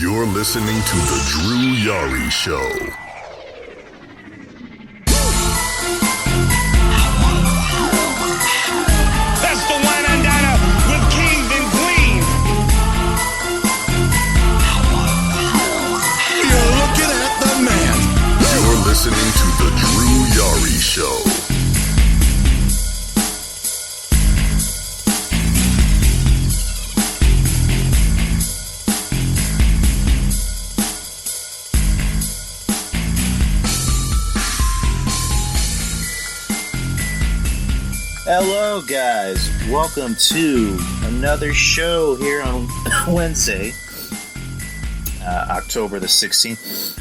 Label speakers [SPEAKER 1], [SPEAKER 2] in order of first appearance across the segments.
[SPEAKER 1] You're listening to The Drew Yari Show.
[SPEAKER 2] That's the wine and diner with kings and queens.
[SPEAKER 1] You're looking at the man. You're listening to The Drew Yari Show.
[SPEAKER 3] Hello guys, welcome to another show here on Wednesday, October the 16th.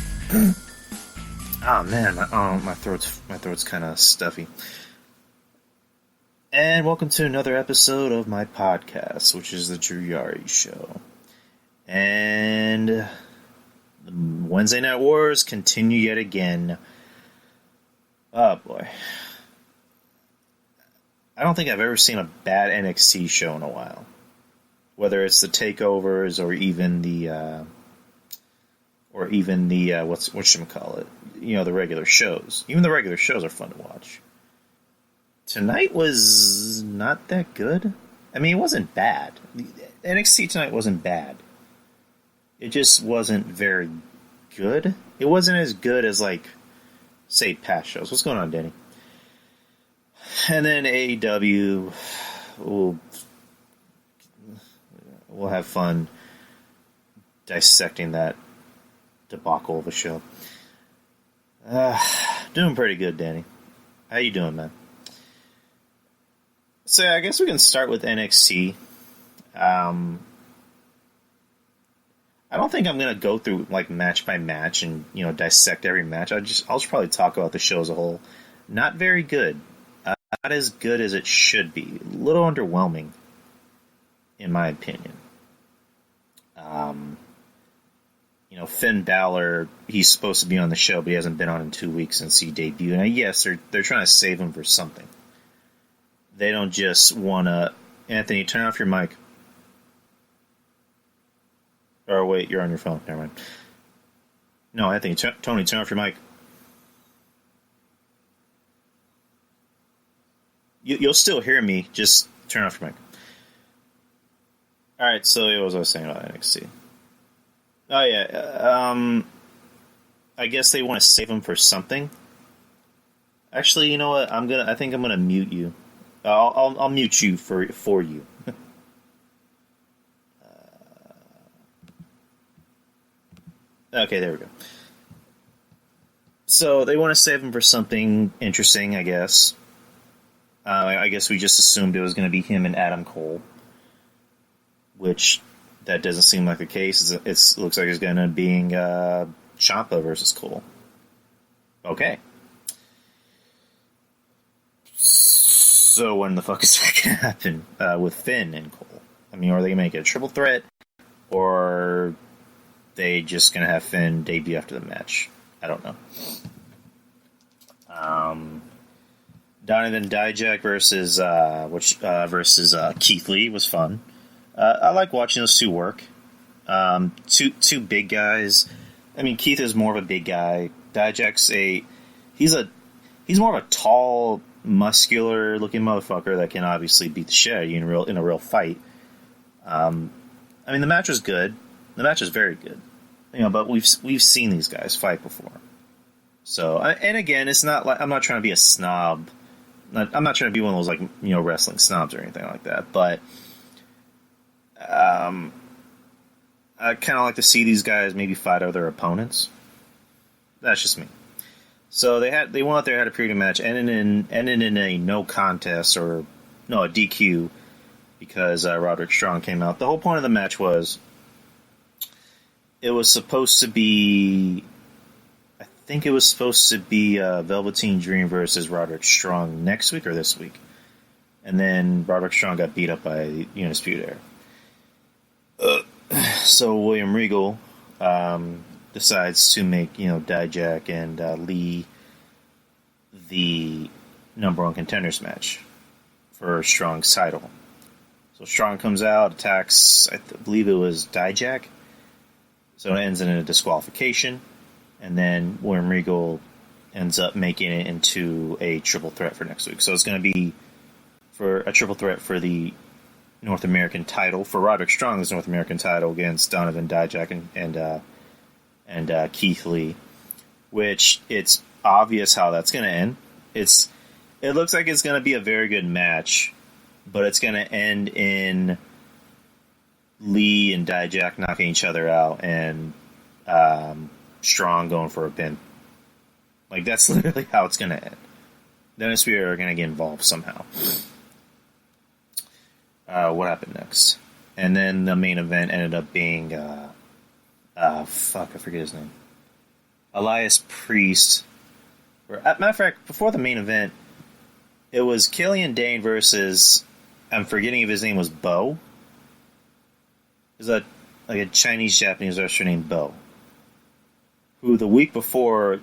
[SPEAKER 3] Oh man, my throat's kind of stuffy. And welcome to another episode of my podcast, which is the Drew Yari Show. And the Wednesday Night Wars continue yet again. Oh boy. I don't think I've ever seen a bad NXT show in a while. Whether it's the takeovers or even the whatchamacallit, the regular shows. Even the regular shows are fun to watch. Tonight was not that good. I mean, it wasn't bad. NXT tonight wasn't bad. It just wasn't very good. It wasn't as good as, say, past shows. What's going on, Danny? And then AEW, we'll have fun dissecting that debacle of a show. Doing pretty good, Danny. How you doing, man? So I guess we can start with NXT. I don't think I'm gonna go through match by match and dissect every match. I'll just probably talk about the show as a whole. Not very good. Not as good as it should be. A little underwhelming, in my opinion. Finn Balor, he's supposed to be on the show, but he hasn't been on in 2 weeks since he debuted. And yes, they're trying to save him for something. They don't just want to... Anthony, turn off your mic. Or wait, you're on your phone. Never mind. No, Anthony, Tony, turn off your mic. You'll still hear me, just turn off your mic. Alright, so what was I saying about NXT? Oh yeah, I guess they want to save him for something. Actually, you know what? I think I'm gonna mute you. I'll mute you for you. Okay, there we go. So they want to save him for something interesting, I guess. I guess we just assumed it was going to be him and Adam Cole, which that doesn't seem like the case. It looks like it's going to be Ciampa versus Cole. Okay. So when the fuck is that going to happen with Finn and Cole? I mean, are they going to make it a triple threat, or are they just going to have Finn debut after the match? I don't know. Donovan Dijak versus Keith Lee was fun. I like watching those two work. Two big guys. I mean, Keith is more of a big guy. Dijak's he's more of a tall, muscular looking motherfucker that can obviously beat the shit out of you in a real fight. I mean, the match was good. The match was very good. But we've seen these guys fight before. So, and again, it's not like I'm not trying to be a snob. I'm not trying to be one of those wrestling snobs or anything like that, but I kind of like to see these guys maybe fight other opponents. That's just me. So they went out there, had a pretty good match, ended in a no contest or a DQ because Roderick Strong came out. The whole point of the match was it was supposed to be. I think it was supposed to be Velveteen Dream versus Roderick Strong next week or this week. And then Roderick Strong got beat up by Undisputed Era. So William Regal decides to make, Dijak and Lee the number one contenders match for Strong's title. So Strong comes out, attacks, I believe it was Dijak. So it ends in a disqualification, and then William Regal ends up making it into a triple threat for next week. So it's going to be for a triple threat for the North American title, for Roderick Strong's North American title against Donovan Dijak and Keith Lee, which it's obvious how that's going to end. It looks like it's going to be a very good match, but it's going to end in Lee and Dijak knocking each other out and Strong going for a pin. Like, that's literally how it's going to end. Dennis Spear are going to get involved somehow. What happened next? And then the main event ended up being I forget his name. Elias Priest. Matter of fact, before the main event, it was Killian Dane versus, I'm forgetting if his name was Bo. Is that like a Chinese-Japanese wrestler named Bo, who the week before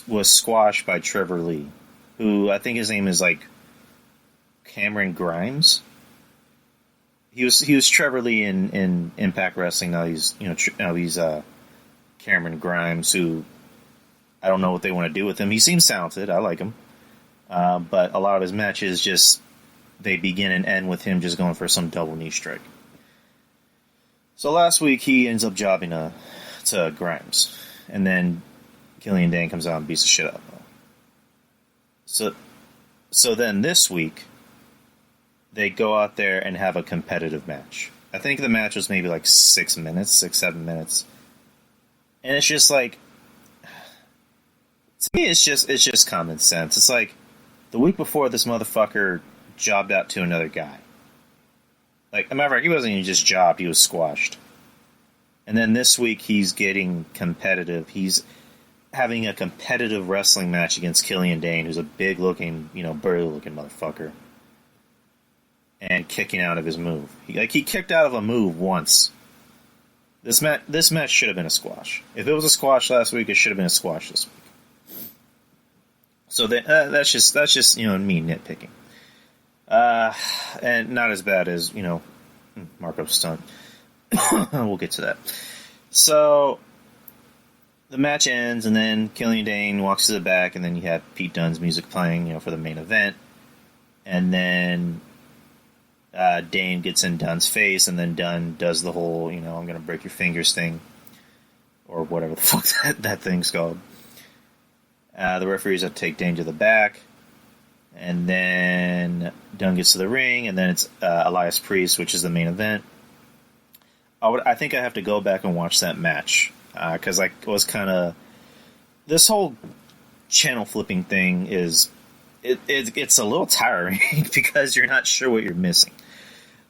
[SPEAKER 3] was squashed by Trevor Lee, who I think his name is like Cameron Grimes. He was Trevor Lee in Impact Wrestling. Now he's Cameron Grimes, who I don't know what they want to do with him. He seems talented. I like him, but a lot of his matches just they begin and end with him just going for some double knee strike. So last week he ends up jobbing to Grimes, and then Killian Dane comes out and beats the shit out of him. So then this week they go out there and have a competitive match. I think the match was maybe like 7 minutes. And it's just like, to me, it's just common sense. It's like, the week before, this motherfucker jobbed out to another guy. Like, a matter of fact, he wasn't even just jobbed, he was squashed. And then this week, he's getting competitive. He's having a competitive wrestling match against Killian Dane, who's a big-looking, burly-looking motherfucker. And kicking out of his move. He kicked out of a move once. This match should have been a squash. If it was a squash last week, it should have been a squash this week. So that's just me nitpicking. And not as bad as Marco Stunt. We'll get to that. So the match ends, and then Killian Dane walks to the back, and then you have Pete Dunne's music playing, for the main event, and then Dane gets in Dunne's face, and then Dunne does the whole, I'm going to break your fingers thing, or whatever the fuck that thing's called. The referees have to take Dane to the back, and then Dunne gets to the ring, and then it's Elias Priest, which is the main event. I think I have to go back and watch that match, because I was kind of... This whole channel flipping thing is... It's a little tiring, because you're not sure what you're missing.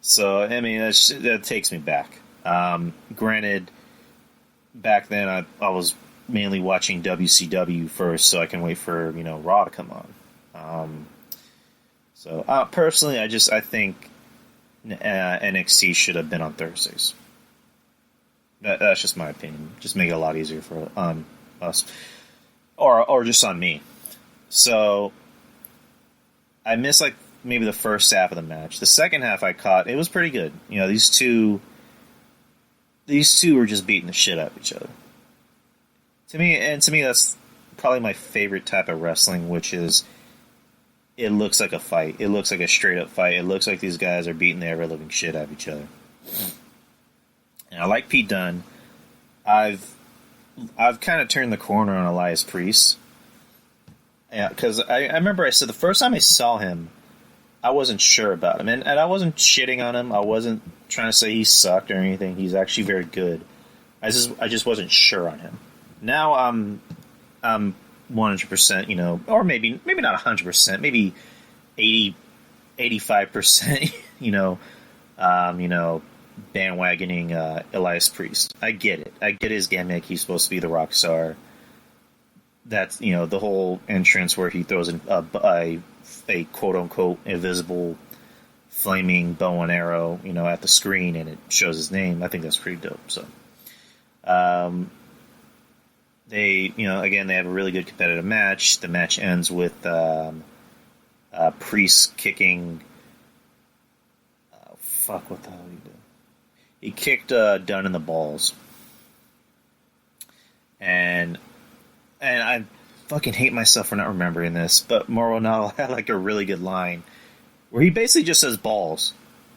[SPEAKER 3] So, I mean, that takes me back. Granted, back then I was mainly watching WCW first, so I can wait for, Raw to come on. Personally, I think NXT should have been on Thursdays. That's just my opinion. Just make it a lot easier for us. Or just on me. So, I missed, maybe the first half of the match. The second half I caught. It was pretty good. These two were just beating the shit out of each other. To me, that's probably my favorite type of wrestling, which is, it looks like a fight. It looks like a straight-up fight. It looks like these guys are beating the ever-living shit out of each other. And I like Pete Dunne. I've kind of turned the corner on Elias Priest. Yeah, because I remember I said the first time I saw him, I wasn't sure about him. And I wasn't shitting on him. I wasn't trying to say he sucked or anything. He's actually very good. I just wasn't sure on him. Now I'm 100%, or maybe not 100%, maybe 80, 85%, bandwagoning Elias Priest. I get it. I get his gimmick. He's supposed to be the rock star. That's, the whole entrance where he throws a quote-unquote invisible flaming bow and arrow, at the screen, and it shows his name. I think that's pretty dope. So, they, again, they have a really good competitive match. The match ends with Priest kicking... what the hell did he do? He kicked Dunne in the balls. And I fucking hate myself for not remembering this, but Mauro Ranallo had like a really good line where he basically just says balls.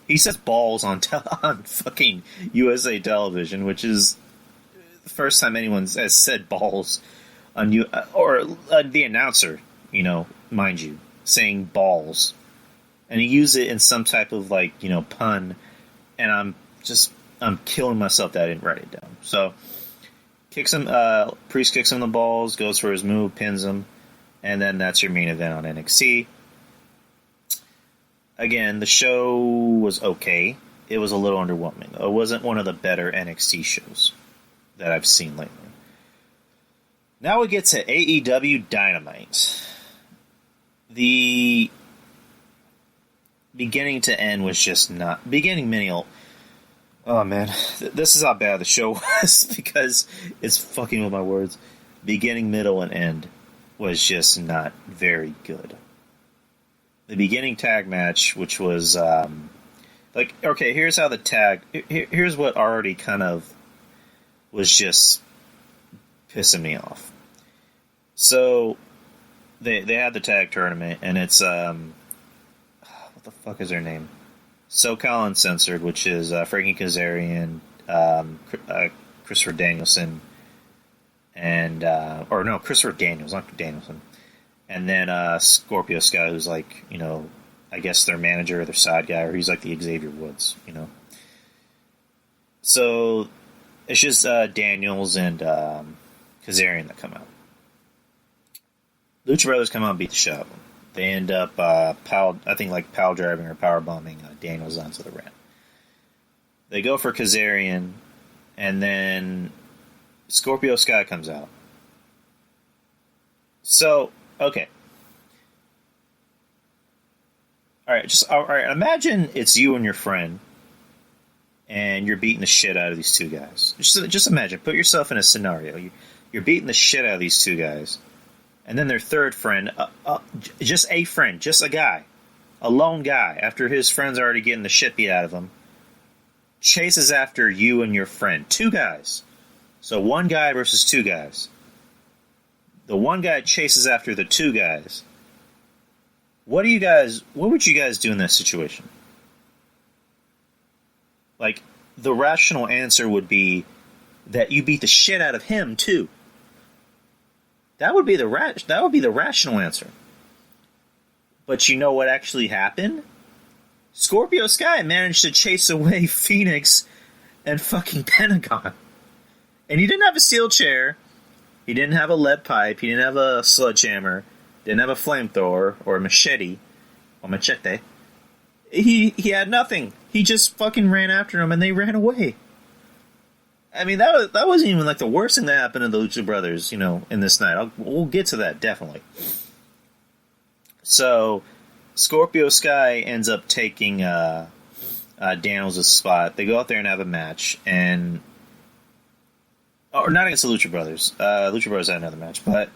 [SPEAKER 3] He says balls on on fucking USA television, which is the first time anyone has said balls on you, or the announcer, mind you, saying balls. And he used it in some type of pun, and I'm killing myself that I didn't write it down. So kicks him, Priest kicks him in the balls, goes for his move, pins him, and then that's your main event on NXT. Again, the show was okay. It was a little underwhelming. It wasn't one of the better NXT shows that I've seen lately. Now we get to AEW Dynamite. The beginning to end was just not... Beginning, middle... Oh, man. This is how bad the show was because it's fucking with my words. Beginning, middle, and end was just not very good. The beginning tag match, which was... okay, here's how the tag... Here's what already kind of was just pissing me off. So, they had the tag tournament, and it's... what the fuck is their name? SoCal Uncensored, which is Frankie Kazarian, Christopher Danielson, and Christopher Daniels, not Danielson, and then Scorpio Sky, who's like, I guess their manager or their side guy, or he's like the Xavier Woods, So it's just Daniels and Kazarian that come out. Lucha Brothers come out and beat the shit out of them. They end up, power driving or power bombing Daniels onto the ramp. They go for Kazarian, and then Scorpio Sky comes out. So, okay. Alright, imagine it's you and your friend, and you're beating the shit out of these two guys. Just imagine, put yourself in a scenario. You're beating the shit out of these two guys. And then their third friend, just a friend, just a guy, a lone guy, after his friend's already getting the shit beat out of him, chases after you and your friend. Two guys. So one guy versus two guys. The one guy chases after the two guys. What would you guys do in this situation? Like, the rational answer would be that you beat the shit out of him, too. That would be the rational answer. But you know what actually happened? Scorpio Sky managed to chase away Phoenix and fucking Pentagon. And he didn't have a steel chair. He didn't have a lead pipe. He didn't have a sledgehammer. Didn't have a flamethrower or a machete. Or machete. He had nothing. He just fucking ran after him and they ran away. I mean, that wasn't even like the worst thing that happened to the Lucha Brothers, in this night. We'll get to that, definitely. So, Scorpio Sky ends up taking Daniels' spot. They go out there and have a match, and... Or not against the Lucha Brothers. Lucha Brothers had another match, but...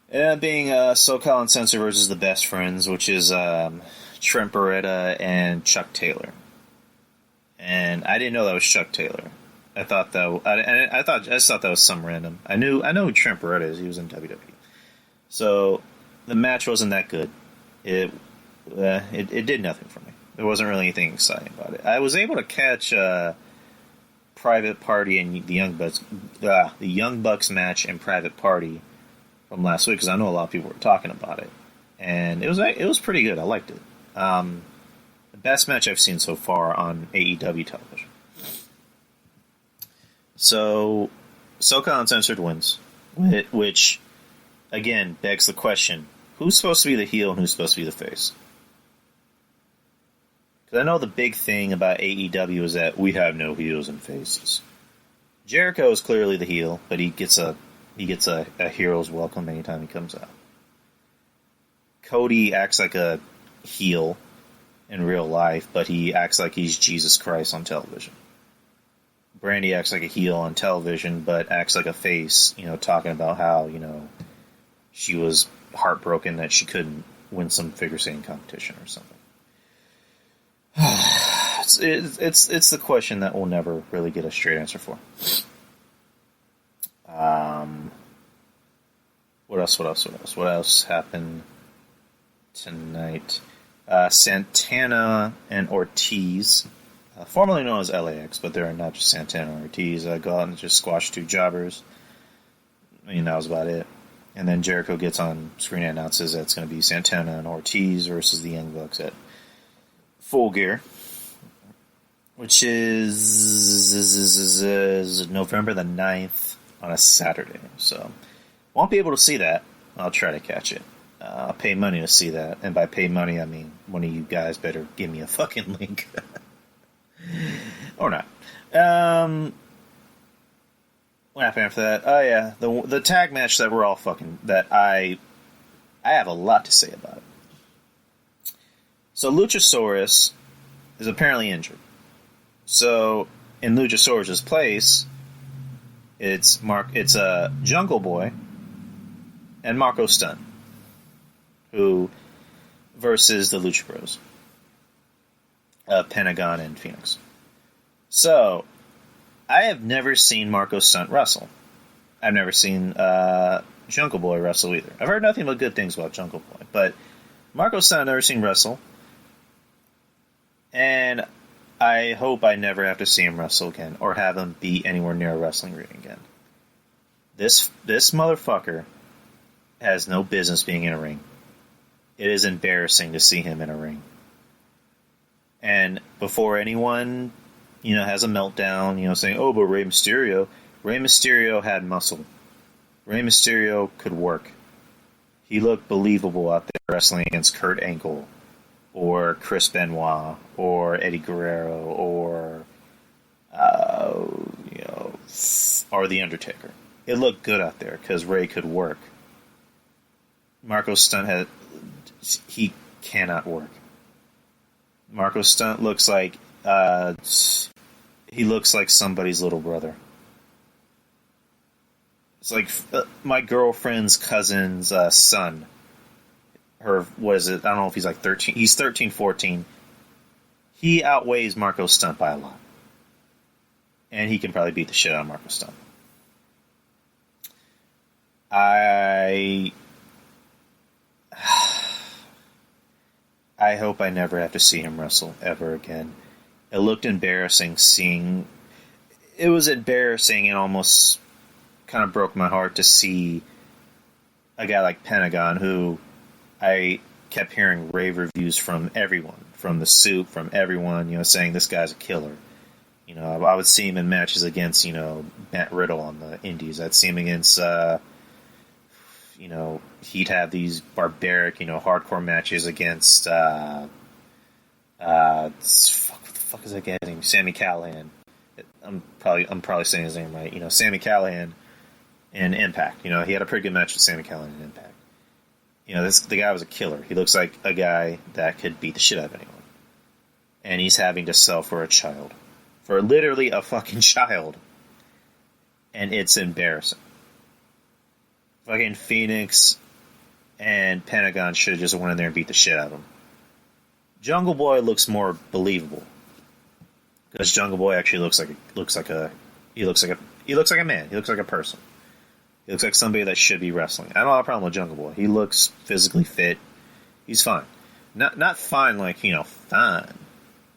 [SPEAKER 3] It ended up being SoCal Uncensored versus the Best Friends, which is Trent Beretta and Chuck Taylor. And I didn't know that was Chuck Taylor. I thought that just thought that was some random. I know who Trent Beretta is. He was in WWE. So the match wasn't that good. It did nothing for me. There wasn't really anything exciting about it. I was able to catch Private Party and the Young Bucks match and Private Party from last week because I know a lot of people were talking about it, and it was pretty good. I liked it. The best match I've seen so far on AEW television. So, SoCal Uncensored wins, which, again, begs the question, who's supposed to be the heel and who's supposed to be the face? Because I know the big thing about AEW is that we have no heels and faces. Jericho is clearly the heel, but he gets a hero's welcome anytime he comes out. Cody acts like a heel in real life, but he acts like he's Jesus Christ on television. Brandy acts like a heel on television, but acts like a face, talking about how, she was heartbroken that she couldn't win some figure skating competition or something. It's the question that we'll never really get a straight answer for. What else happened tonight? Santana and Ortiz, formerly known as LAX, but they're not just Santana and Ortiz, go out and just squash 2 jobbers. I mean, that was about it. And then Jericho gets on screen and announces that it's going to be Santana and Ortiz versus the Young Bucks at Full Gear, which is November the 9th on a Saturday. So, won't be able to see that. I'll try to catch it. I'll pay money to see that. And by pay money, I mean one of you guys better give me a fucking link. Or not. What happened after that? Oh, yeah. The tag match that we're all fucking... That I have a lot to say about it. So, Luchasaurus is apparently injured. So, in Luchasaurus' place, it's Jungle Boy and Marco Stunt, who versus the Lucha Bros, Pentagon and Phoenix. So, I have never seen Marco Stunt wrestle. I've never seen Jungle Boy wrestle either. I've heard nothing but good things about Jungle Boy, but Marco Stunt I've never seen wrestle, and I hope I never have to see him wrestle again, or have him be anywhere near a wrestling ring again. This motherfucker has no business being in a ring. It is embarrassing to see him in a ring. And before anyone, has a meltdown, saying, oh, but Rey Mysterio had muscle. Rey Mysterio could work. He looked believable out there wrestling against Kurt Angle, or Chris Benoit, or Eddie Guerrero, or The Undertaker. It looked good out there because Rey could work. Marco Stunt he cannot work. Marco Stunt looks like he looks like somebody's little brother. It's like my girlfriend's cousin's son. I don't know if he's like 13. He's 13, 14. He outweighs Marco Stunt by a lot. And he can probably beat the shit out of Marco Stunt. I hope I never have to see him wrestle ever again. It looked embarrassing seeing... It was embarrassing and almost kind of broke my heart to see a guy like Pentagon, who I kept hearing rave reviews from everyone, from the Soup, from everyone, saying this guy's a killer. I would see him in matches against, Matt Riddle on the Indies. I'd see him against... he'd have these barbaric, hardcore matches against, what the fuck is that guy's name? Sami Callihan. I'm probably saying his name right. Sami Callihan in Impact. He had a pretty good match with Sami Callihan in Impact. The guy was a killer. He looks like a guy that could beat the shit out of anyone. And he's having to sell for a child. For literally a fucking child. And it's embarrassing. Fucking Phoenix and Pentagon should have just went in there and beat the shit out of him. Jungle Boy looks more believable because Jungle Boy actually looks like a man. He looks like a person. He looks like somebody that should be wrestling. I don't have a problem with Jungle Boy. He looks physically fit. He's fine. Not fine like fine.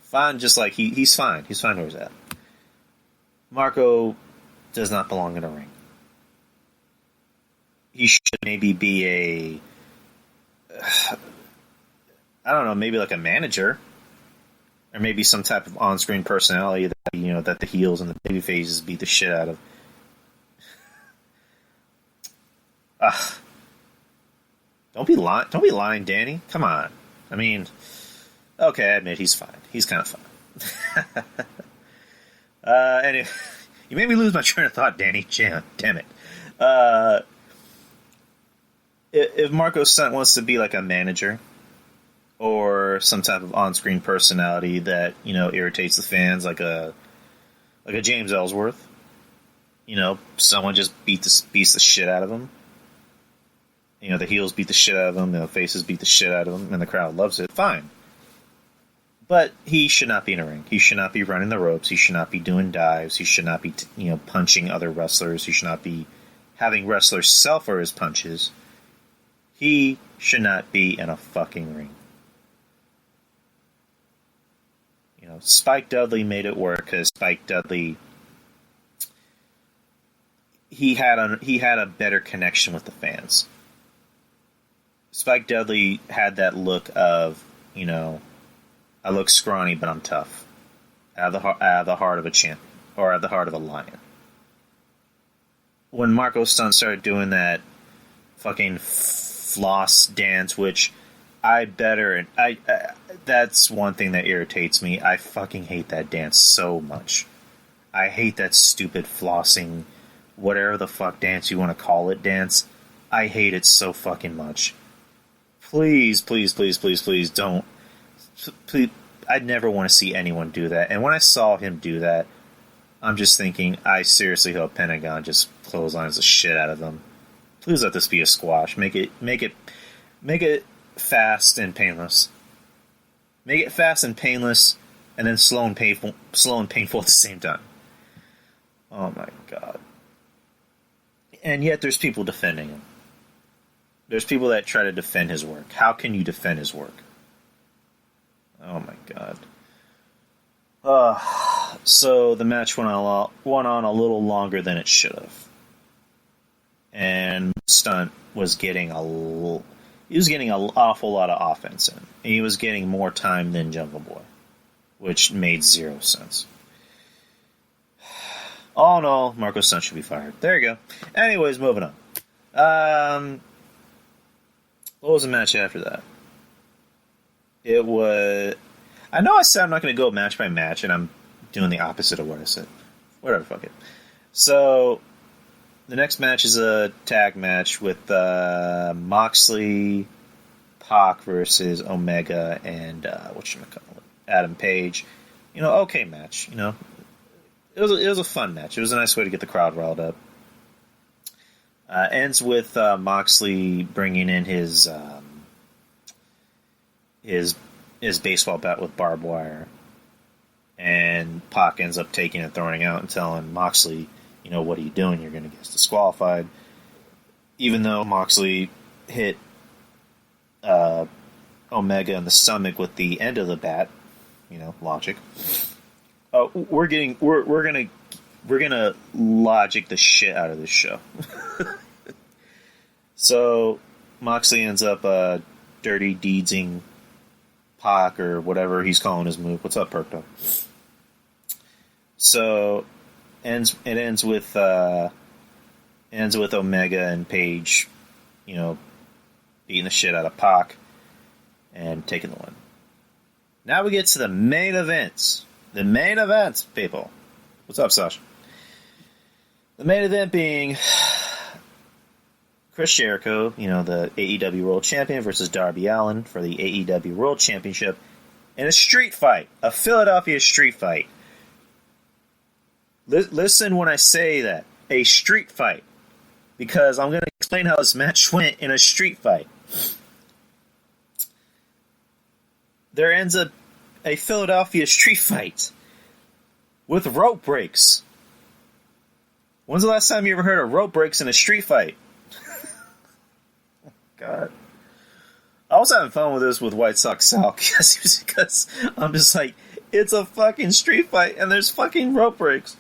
[SPEAKER 3] Fine, just like he's fine. He's fine where he's at. Marco does not belong in a ring. He should maybe be I don't know, maybe like a manager, or maybe some type of on-screen personality that that the heels and the baby faces beat the shit out of. Don't be lying, Danny. Come on. I mean, okay, I admit he's fine. He's kind of fine. Anyway, you made me lose my train of thought, Danny. Damn it. If Marco Stunt wants to be like a manager or some type of on-screen personality that irritates the fans, like a James Ellsworth, someone just beats the shit out of him. The heels beat the shit out of him, the faces beat the shit out of him, and the crowd loves it. Fine, but he should not be in a ring. He should not be running the ropes. He should not be doing dives. He should not be punching other wrestlers. He should not be having wrestlers sell for his punches. He should not be in a fucking ring. You know, Spike Dudley made it work because Spike Dudley, he had a better connection with the fans. Spike Dudley had that look of, you know, I look scrawny but I'm tough. I have the heart of a champion, or I have the heart of a lion. When Marco Stunt started doing that fucking floss dance, which that's one thing that irritates me. I fucking hate that dance so much. I hate that stupid flossing, whatever the fuck dance you want to call it dance. I hate it so fucking much. Please, please, please, please, please don't. Please, I'd never want to see anyone do that. And when I saw him do that, I'm just thinking, I seriously hope Pentagon just clotheslines the shit out of them. Please let this be a squash. Make it fast and painless. Make it fast and painless, and then slow and painful at the same time. Oh my god. And yet there's people defending him. There's people that try to defend his work. How can you defend his work? Oh my god. So the match went on a little longer than it should have. And Stunt was getting an awful lot of offense in. And he was getting more time than Jungle Boy, which made zero sense. Oh no, Marco Stunt should be fired. There you go. Anyways, moving on. What was the match after that? It was... I know I said I'm not going to go match by match, and I'm doing the opposite of what I said. Whatever, fuck it. So, the next match is a tag match with Moxley, Pac versus Omega, and Adam Page. You know, okay match. You know, it was a fun match. It was a nice way to get the crowd riled up. Ends with Moxley bringing in his baseball bat with barbed wire, and Pac ends up taking it, throwing it out, and telling Moxley, you know, what are you doing? You're going to get disqualified. Even though Moxley hit Omega in the stomach with the end of the bat, you know, logic. We're gonna logic the shit out of this show. So Moxley ends up dirty deedsing Pac, or whatever he's calling his move. What's up, Perkto? So it ends with Omega and Page, you know, beating the shit out of Pac and taking the win. Now we get to the main events. The main events, people. What's up, Sasha? The main event being Chris Jericho, you know, the AEW World Champion, versus Darby Allin for the AEW World Championship in a street fight. A Philadelphia street fight. Listen when I say that. A street fight. Because I'm going to explain how this match went in a street fight. There ends up a Philadelphia street fight with rope breaks. When's the last time you ever heard of rope breaks in a street fight? God. I was having fun with this with White Sox Sal because I'm just like, it's a fucking street fight and there's fucking rope breaks.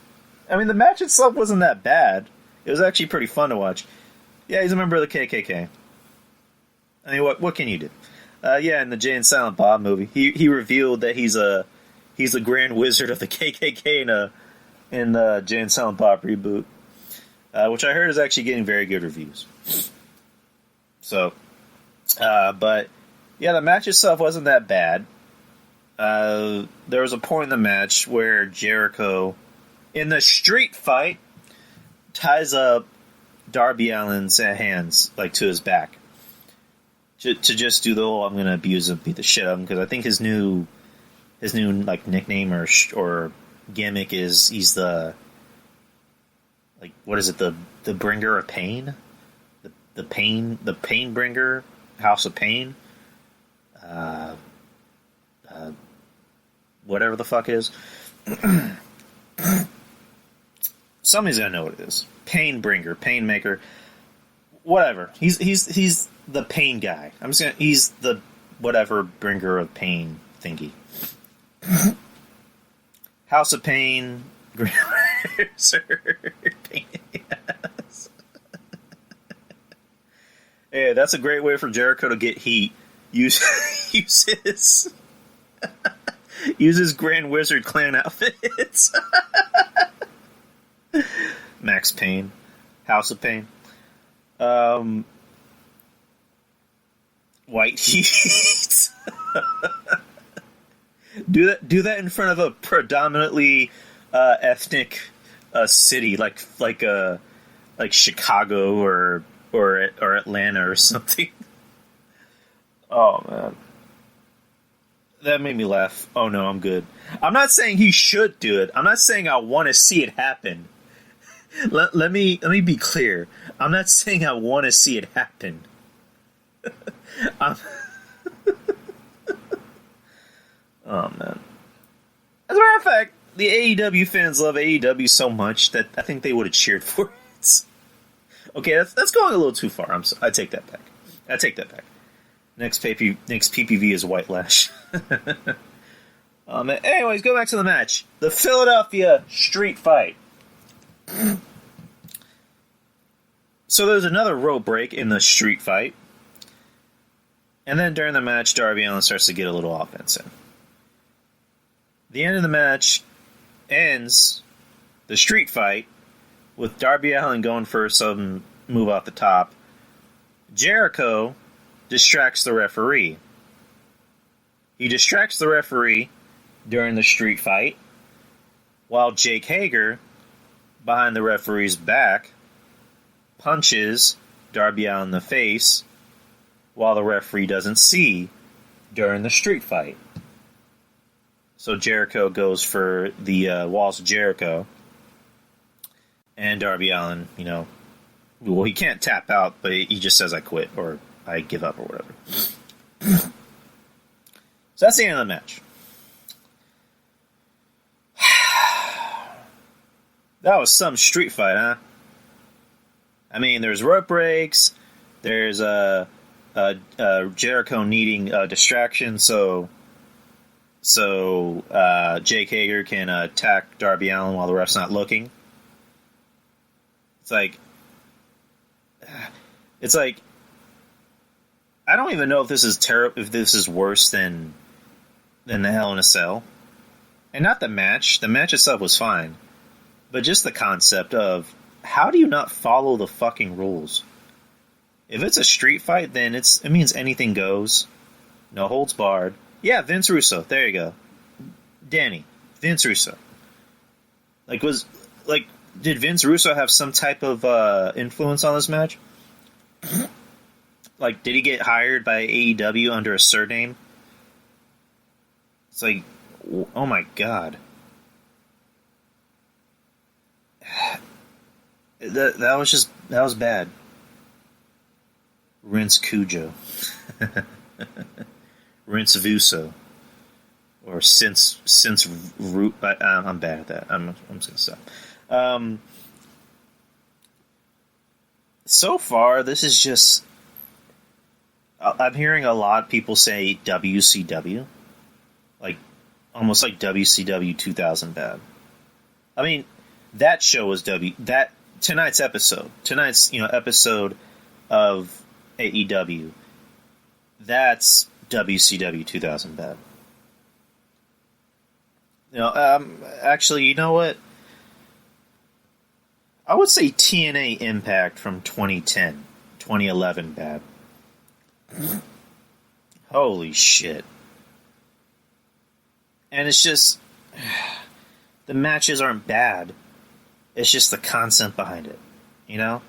[SPEAKER 3] I mean, the match itself wasn't that bad. It was actually pretty fun to watch. Yeah, he's a member of the KKK. I mean, what can you do? Yeah, in the Jay and Silent Bob movie, he revealed that he's the Grand Wizard of the KKK in the Jay and Silent Bob reboot, which I heard is actually getting very good reviews. So, but yeah, the match itself wasn't that bad. There was a point in the match where Jericho, in the street fight, ties up Darby Allin's hands like to his back. To just do the whole I'm gonna abuse him, beat the shit out of him, because I think his new like nickname or gimmick is he's the, like, what is it, the bringer of pain, the pain bringer, House of Pain, whatever the fuck it is. Somebody's gonna know what it is. Pain bringer, pain maker. whatever. He's the pain guy. He's the whatever bringer of pain thingy. House of Pain, Pain. Yes. Yeah, that's a great way for Jericho to get heat. Use his Grand Wizard Clan outfits. Max Payne, House of Pain. White heat. Do that in front of a predominantly ethnic city like Chicago or Atlanta or something. Oh man, that made me laugh. Oh no, I'm good. I'm not saying he should do it. I'm not saying I want to see it happen. Let me be clear. I'm not saying I want to see it happen. Oh man. As a matter of fact, the AEW fans love AEW so much that I think they would have cheered for it. Okay, that's going a little too far. I take that back. Next PPV is White Lash. Anyways, go back to the match. The Philadelphia Street Fight. So there's another rope break in the Street Fight. And then during the match, Darby Allin starts to get a little offense in. The end of the match ends the Street Fight with Darby Allin going for some move off the top. Jericho distracts the referee. He distracts the referee during the Street Fight, while Jake Hager, behind the referee's back, punches Darby Allin in the face while the referee doesn't see during the Street Fight. So Jericho goes for the Walls of Jericho, and Darby Allin, well, he can't tap out, but he just says, I quit, or I give up, or whatever. So that's the end of the match. That was some street fight, huh? I mean, there's rope breaks, there's Jericho needing distraction, so Jake Hager can attack Darby Allin while the ref's not looking. It's like I don't even know if this is if this is worse than the Hell in a Cell. And not the match. The match itself was fine. But just the concept of how do you not follow the fucking rules? If it's a street fight, then it means anything goes. No holds barred. Yeah, Vince Russo. There you go. Danny. Vince Russo. Did Vince Russo have some type of influence on this match? Did he get hired by AEW under a surname? It's like, oh my god. That was bad. Rince Cujo. Rince Vuso. Or since root. I'm bad at that. I'm just gonna stop. So far, this is just. I'm hearing a lot of people say WCW, almost like WCW 2000 bad. I mean, that show was tonight's episode of AEW. That's WCW 2000 bad. Actually, you know what? I would say TNA Impact from 2010, 2011 bad. Holy shit. And it's just the matches aren't bad. It's just the concept behind it. You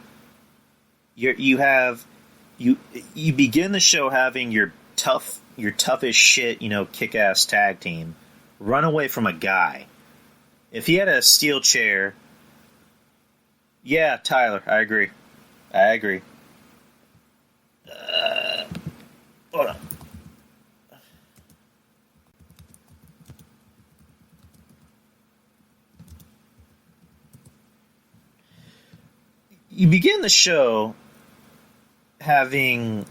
[SPEAKER 3] begin the show having your toughest shit, kick-ass tag team run away from a guy. If he had a steel chair, yeah, Tyler, I agree. Hold on. You begin the show having,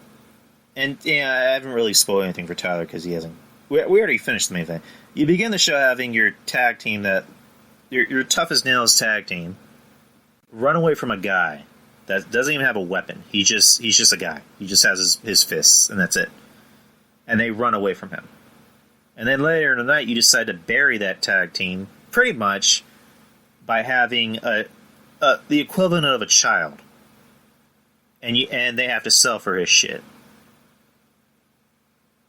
[SPEAKER 3] and yeah, I haven't really spoiled anything for Tyler because he hasn't. We already finished the main thing. You begin the show having your tag team that your tough as nails tag team run away from a guy that doesn't even have a weapon. He's just a guy. He just has his fists, and that's it. And they run away from him. And then later in the night, you decide to bury that tag team pretty much by having the equivalent of a child, and they have to sell for his shit.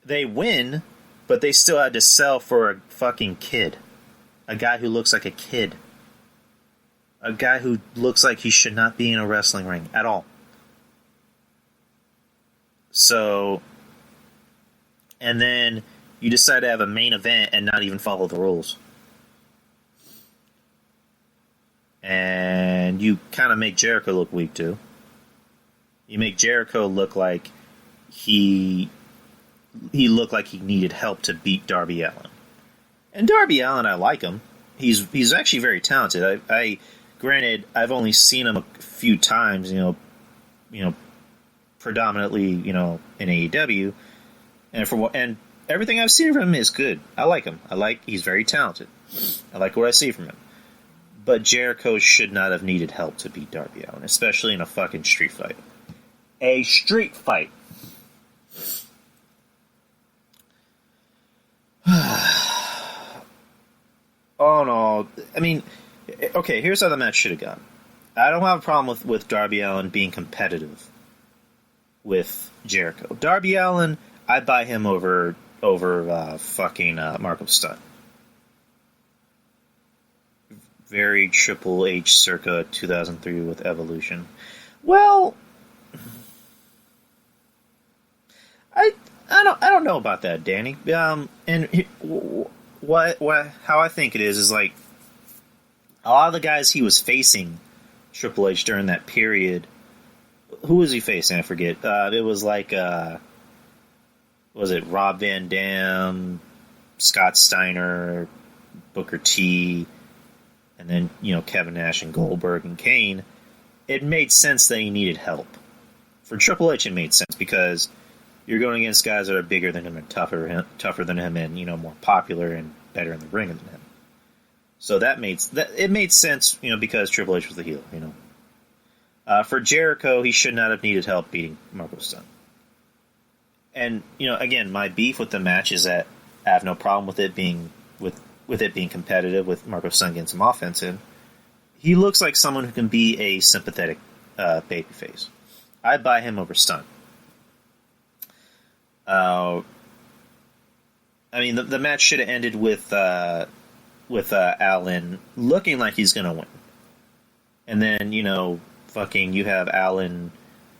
[SPEAKER 3] They win, but they still had to sell for a fucking kid, a guy who looks like a kid, a guy who looks like he should not be in a wrestling ring at all. So, and then you decide to have a main event and not even follow the rules. And you kind of make Jericho look weak, too. You make Jericho look like he looked like he needed help to beat Darby Allin. And Darby Allin, I like him. He's actually very talented. Granted, I've only seen him a few times, you know, predominantly, you know, in AEW, and everything I've seen from him is good. I like him. He's very talented. I like what I see from him. But Jericho should not have needed help to beat Darby Allin, especially in a fucking street fight. A street fight. Oh no. I mean, okay, here's how the match should have gone. I don't have a problem with Darby Allin being competitive with Jericho. Darby Allin, I'd buy him over fucking Marco Stunt. Very Triple H circa 2003 with Evolution. Well, I don't know about that, Danny. And how I think it is like a lot of the guys he was facing Triple H during that period. Who was he facing? I forget. It was like was it Rob Van Dam, Scott Steiner, Booker T, and then, you know, Kevin Nash and Goldberg and Kane. It made sense that he needed help. For Triple H, it made sense because you're going against guys that are bigger than him and tougher than him, and, you know, more popular and better in the ring than him. So it made sense, you know, because Triple H was the heel, you know. For Jericho, he should not have needed help beating Marco Stunt. And, you know, again, my beef with the match is that I have no problem with it being competitive, with Marco Stunt getting some offense in. He looks like someone who can be a sympathetic babyface. I'd buy him over Stunt. I mean, the match should have ended with Allin looking like he's going to win. And then, you know, fucking you have Allin,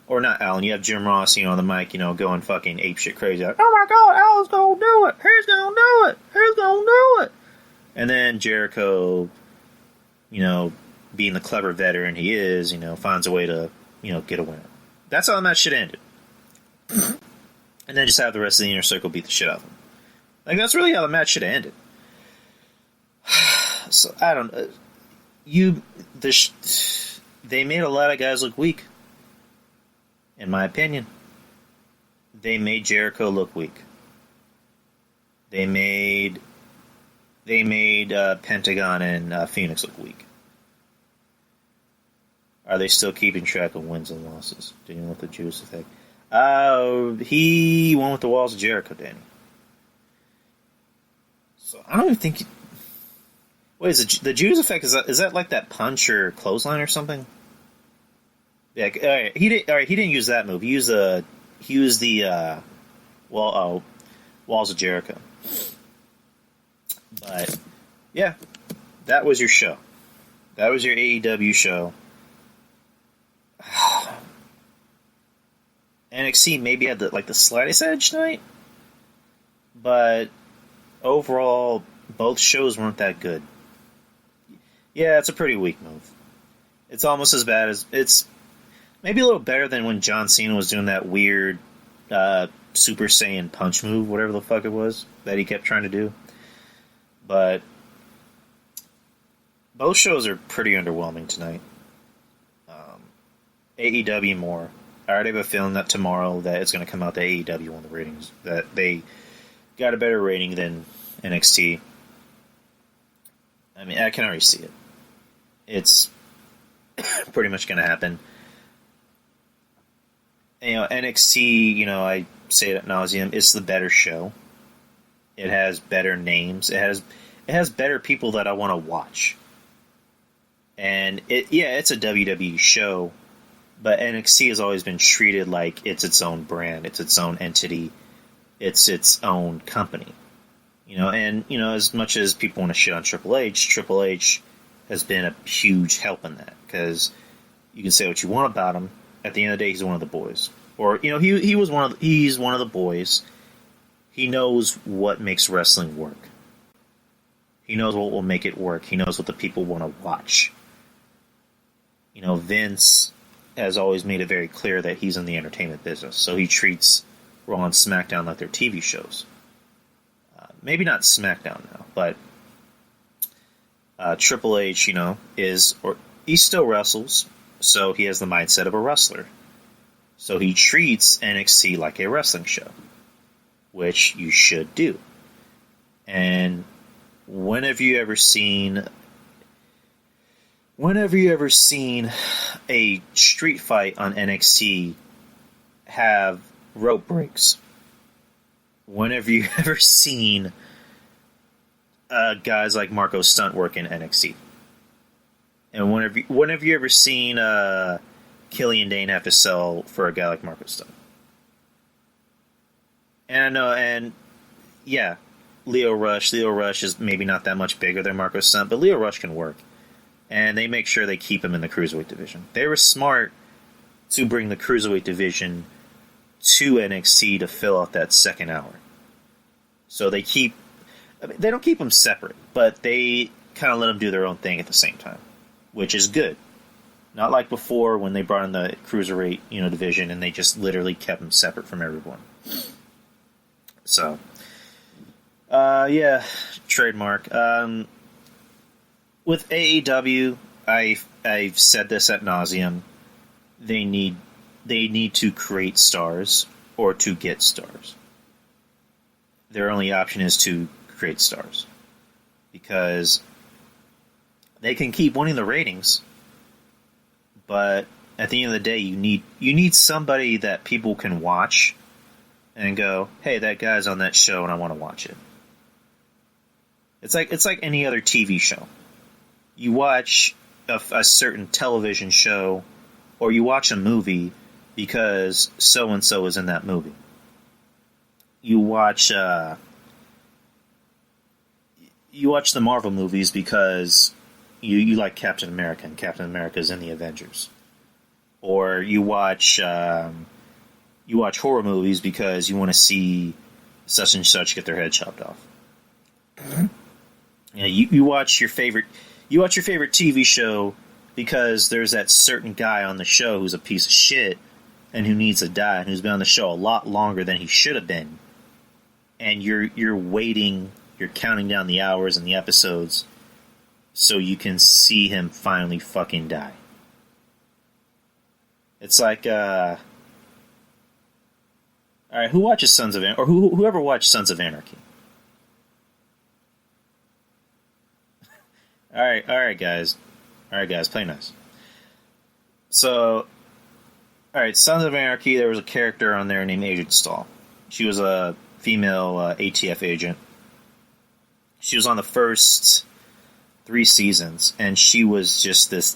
[SPEAKER 3] or not Allin, you have Jim Ross, you know, on the mic, you know, going fucking apeshit crazy. Like, oh my God, Allin's going to do it. He's going to do it. He's going to do it. And then Jericho, you know, being the clever veteran he is, you know, finds a way to, you know, get a win. That's how the match should have ended. And then just have the rest of the Inner Circle beat the shit out of him. Like, that's really how the match should have ended. So, I don't know. They made a lot of guys look weak. In my opinion. They made Jericho look weak. They made Pentagon and Phoenix look weak. Are they still keeping track of wins and losses? Dealing with the Judas effect? He won with the walls of Jericho, Danny. So I don't even think. Wait, is it the Judas effect? Is that like that punch or clothesline or something? Yeah, all right, he didn't use that move. He used the walls of Jericho. But yeah, that was your show. That was your AEW show. NXT maybe had the slightest edge tonight, but overall, both shows weren't that good. Yeah, it's a pretty weak move. It's almost as bad as it's maybe a little better than when John Cena was doing that weird Super Saiyan punch move, whatever the fuck it was that he kept trying to do. But both shows are pretty underwhelming tonight. AEW more. I already have a feeling that tomorrow that it's going to come out that AEW on the ratings, that they got a better rating than NXT. I mean, I can already see it. It's pretty much going to happen. You know, NXT, you know, I say it ad nauseum, it's the better show. It has better names. It has better people that I want to watch. And it's a WWE show, but NXT has always been treated like it's its own brand, it's its own entity, it's its own company. You know, and you know, as much as people want to shit on Triple H has been a huge help in that, because you can say what you want about him. At the end of the day, he's one of the boys, or you know, he's one of the boys. He knows what makes wrestling work. He knows what will make it work. He knows what the people want to watch. You know, Vince has always made it very clear that he's in the entertainment business, so he treats Raw and SmackDown like they're TV shows. Maybe not SmackDown now, but Triple H, you know, he still wrestles, so he has the mindset of a wrestler. So he treats NXT like a wrestling show, which you should do. And when have you ever seen a street fight on NXT have rope breaks? When have you ever seen guys like Marco Stunt work in NXT? And when have you ever seen Killian Dane have to sell for a guy like Marco Stunt? And I know, and yeah, Leo Rush is maybe not that much bigger than Marco Stunt, but Leo Rush can work. And they make sure they keep him in the Cruiserweight division. They were smart to bring the Cruiserweight division to NXT to fill out that second hour. So they don't keep them separate, but they kind of let them do their own thing at the same time, which is good. Not like before when they brought in the Cruiserweight, you know, division and they just literally kept them separate from everyone. So, yeah, trademark. With AEW, I've said this ad nauseum. They need to create stars or to get stars. Their only option is to create stars, because they can keep winning the ratings, but at the end of the day, you need somebody that people can watch and go, hey, that guy's on that show and I want to watch it. It's like any other TV show. You watch a certain television show, or you watch a movie because so-and-so is in that movie. You watch the Marvel movies because you like Captain America, and Captain America is in the Avengers. Or you watch horror movies because you want to see such and such get their head chopped off. You know, you watch your favorite TV show because there's that certain guy on the show who's a piece of shit and who needs to die, and who's been on the show a lot longer than he should have been. And you're waiting, you're counting down the hours and the episodes so you can see him finally fucking die. It's like, alright, who watches Sons of Anarchy? Or whoever watched Sons of Anarchy? Alright, guys, play nice. So, alright, Sons of Anarchy, there was a character on there named Agent Stahl. She was a female ATF agent. She was on the first 3 seasons, and she was just this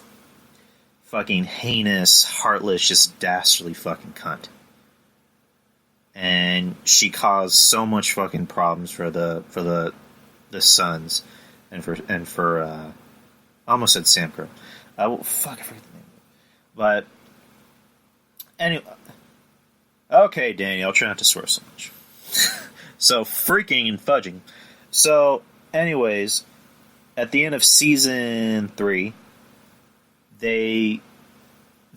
[SPEAKER 3] fucking heinous, heartless, just dastardly fucking cunt. And she caused so much fucking problems for the Sons, and for I almost said Sam Crow. I forget the name. But anyway, okay, Daniel, I'll try not to swear so much. So freaking and fudging. So, anyways, at the end of season 3, they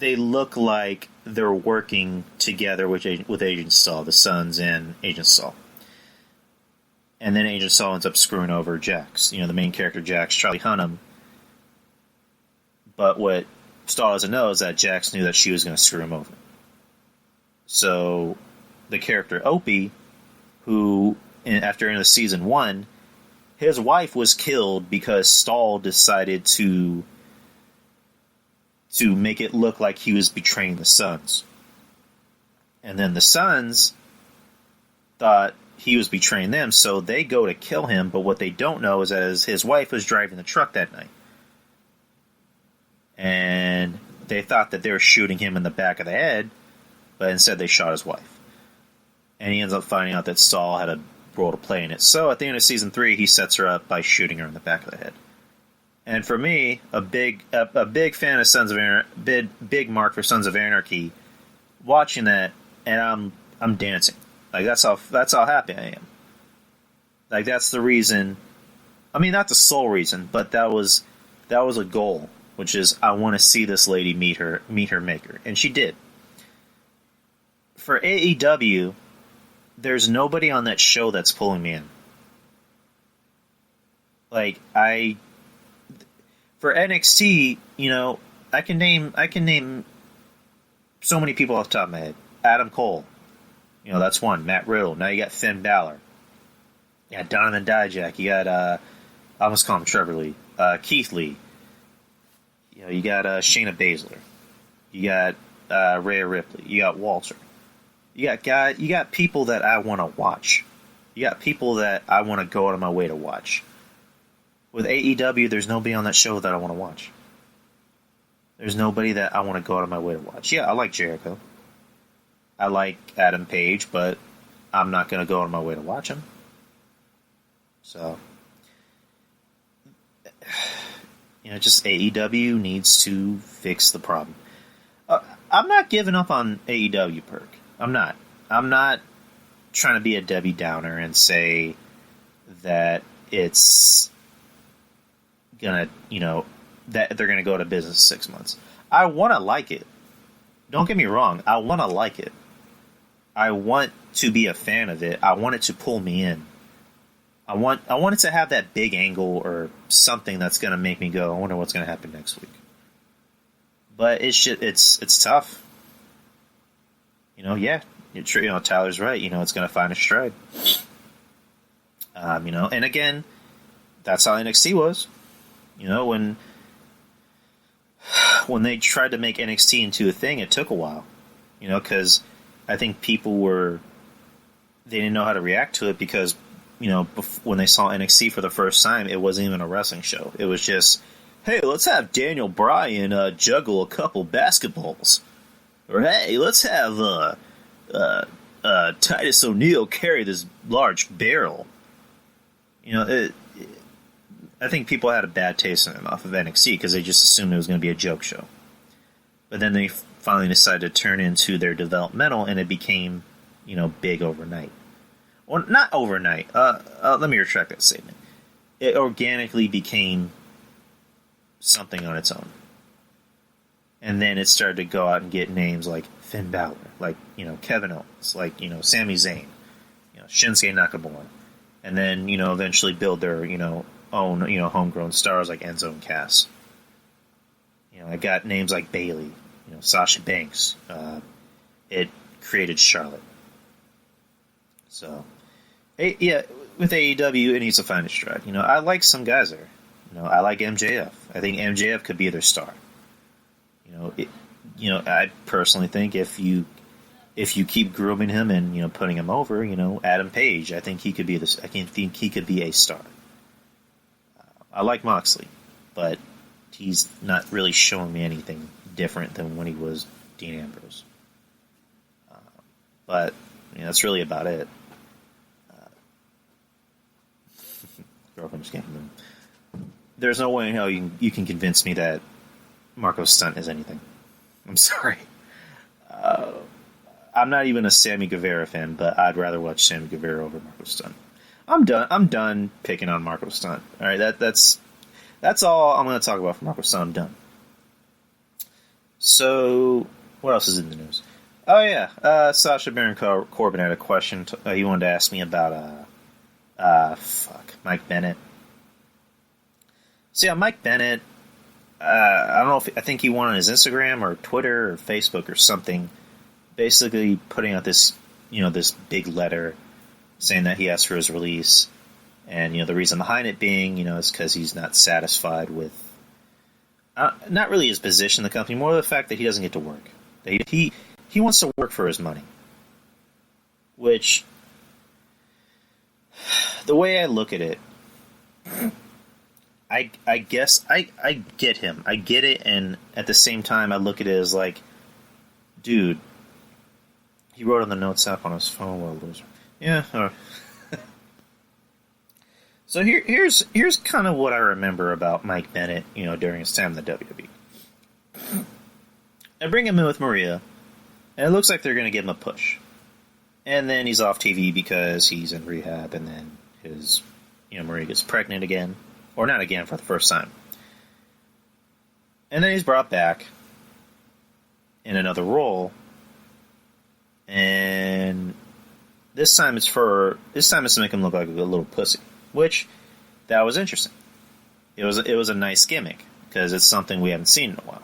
[SPEAKER 3] look like they're working together with Agent Stahl, the Sons and Agent Stahl. And then Agent Stahl ends up screwing over Jax, you know, the main character Jax, Charlie Hunnam. But what Stahl doesn't know is that Jax knew that she was going to screw him over. So the character Opie, who after end of season 1, his wife was killed because Stahl decided to make it look like he was betraying the Sons. And then the Sons thought he was betraying them, so they go to kill him, but what they don't know is that his wife was driving the truck that night. And they thought that they were shooting him in the back of the head, but instead they shot his wife. And he ends up finding out that Stahl had a role to play in it. So at the end of season 3, he sets her up by shooting her in the back of the head. And for me, a big fan of Sons of Anarchy, big mark for Sons of Anarchy, watching that, and I'm dancing. Like that's how happy I am. Like that's the reason. I mean, not the sole reason, but that was a goal, which is I want to see this lady meet her maker, and she did. For AEW, there's nobody on that show that's pulling me in. Like for NXT, I can name so many people off the top of my head. Adam Cole, that's one. Matt Riddle. Now you got Finn Balor. You got Donovan Dijak. You got I almost call him Trevor Lee. Keith Lee. You got Shayna Baszler. You got Rhea Ripley. You got Walter. You got people that I want to watch. You got people that I want to go out of my way to watch. With AEW, there's nobody on that show that I want to watch. There's nobody that I want to go out of my way to watch. Yeah, I like Jericho. I like Adam Page, but I'm not going to go out of my way to watch him. So, just AEW needs to fix the problem. I'm not giving up on AEW, Perk. I'm not trying to be a Debbie Downer and say that it's gonna, that they're gonna go out of business in 6 months. I want to like it. Don't get me wrong. I want to like it. I want to be a fan of it. I want it to pull me in. I want it to have that big angle or something that's gonna make me go, I wonder what's gonna happen next week. But it's tough. Tyler's right. It's going to find a stride. And again, that's how NXT was. When they tried to make NXT into a thing, it took a while. Because I think they didn't know how to react to it because, when they saw NXT for the first time, it wasn't even a wrestling show. It was just, hey, let's have Daniel Bryan juggle a couple basketballs. Or, hey, let's have Titus O'Neil carry this large barrel. I think people had a bad taste in them off of NXT because they just assumed it was going to be a joke show. But then they finally decided to turn into their developmental, and it became, big overnight. Well, not overnight. Let me retract that statement. It organically became something on its own. And then it started to go out and get names like Finn Balor, like, Kevin Owens, like, Sami Zayn, Shinsuke Nakamura. And then, eventually build their, own, homegrown stars like Enzo and Cass. I got names like Bayley, Sasha Banks. It created Charlotte. So, yeah, with AEW, it needs to find its stride. I like some guys there. I like MJF. I think MJF could be their star. I personally think if you keep grooming him and putting him over, Adam Page, I think he could be this. I think he could be a star. I like Moxley, but he's not really showing me anything different than when he was Dean Ambrose. But that's really about it. Girlfriend's getting. There's no way in hell you can convince me that Marco Stunt is anything. I'm sorry. I'm not even a Sammy Guevara fan, but I'd rather watch Sammy Guevara over Marco Stunt. I'm done picking on Marco Stunt. All right, that's all I'm going to talk about for Marco Stunt. I'm done. So, what else is in the news? Oh yeah, Sacha Baron Corbin had a question. He wanted to ask me about Mike Bennett. So yeah, Mike Bennett. I don't know I think he went on his Instagram or Twitter or Facebook or something, basically putting out this, this big letter saying that he asked for his release. And, the reason behind it being, is because he's not satisfied with, not really his position in the company, more the fact that he doesn't get to work. That he wants to work for his money. Which, the way I look at it, I guess I get him. I get it, and at the same time, I look at it as like, dude, he wrote on the notes app on his phone, what a loser. Yeah, all right. So here's kind of what I remember about Mike Bennett, during his time in the WWE. I bring him in with Maria, and it looks like they're going to give him a push. And then he's off TV because he's in rehab, and then his, Maria gets pregnant again. Or not again, for the first time. And then he's brought back in another role, and this time it's to make him look like a little pussy. Which, that was interesting. It was a nice gimmick, because it's something we haven't seen in a while.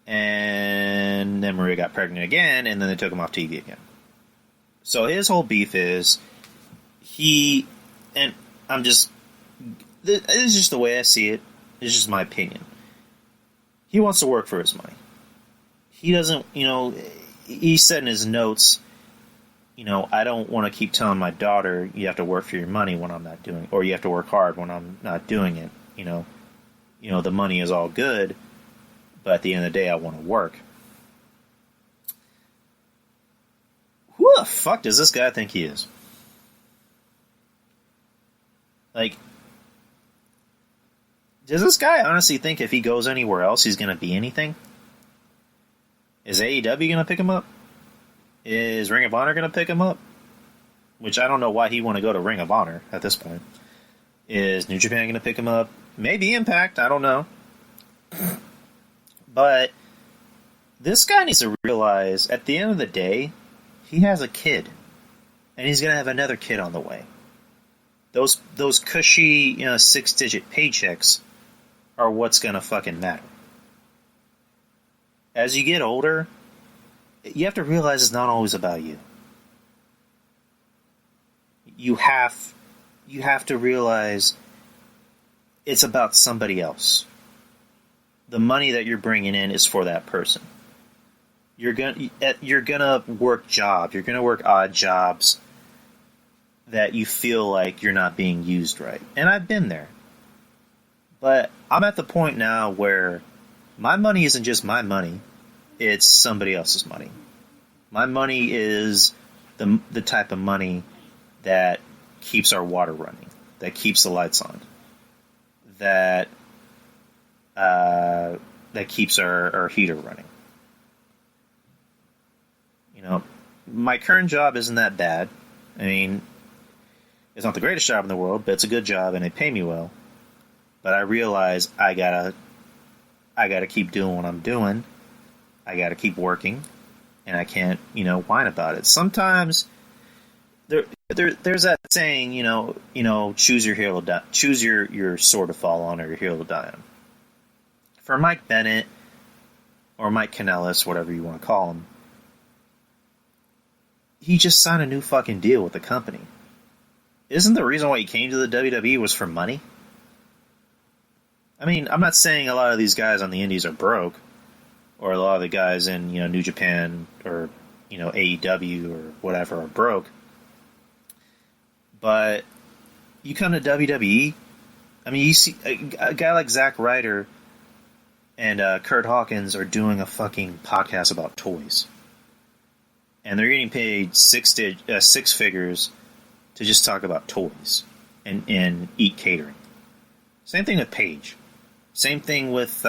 [SPEAKER 3] And then Maria got pregnant again, and then they took him off TV again. So his whole beef is, this is just the way I see it. It's just my opinion. He wants to work for his money. He doesn't, he said in his notes, I don't want to keep telling my daughter, you have to work for your money when I'm not doing it, or you have to work hard when I'm not doing it. The money is all good, but at the end of the day, I want to work. Who the fuck does this guy think he is? Like, does this guy honestly think if he goes anywhere else, he's going to be anything? Is AEW going to pick him up? Is Ring of Honor going to pick him up? Which I don't know why he want to go to Ring of Honor at this point. Is New Japan going to pick him up? Maybe Impact, I don't know. But this guy needs to realize, at the end of the day, he has a kid. And he's going to have another kid on the way. Those cushy, 6-digit paychecks are what's going to fucking matter. As you get older, you have to realize it's not always about you. You have to realize it's about somebody else. The money that you're bringing in is for that person. You're gonna work jobs. You're gonna work odd jobs that you feel like you're not being used right. And I've been there. But I'm at the point now where my money isn't just my money. It's somebody else's money. My money is the type of money that keeps our water running, that keeps the lights on, that keeps our heater running. My current job isn't that bad. I mean, it's not the greatest job in the world, but it's a good job and they pay me well. But I realize I gotta keep doing what I'm doing. I gotta keep working, and I can't, whine about it. Sometimes there's that saying, choose your hero, choose your sword to fall on or your hero to die on. For Mike Bennett or Mike Kanellis, whatever you want to call him, he just signed a new fucking deal with the company. Isn't the reason why he came to the WWE was for money? I mean, I'm not saying a lot of these guys on the indies are broke, or a lot of the guys in, New Japan or, AEW or whatever are broke. But you come to WWE, I mean, you see a guy like Zack Ryder and Kurt Hawkins are doing a fucking podcast about toys. And they're getting paid six figures to just talk about toys and eat catering. Same thing with Paige. Same thing with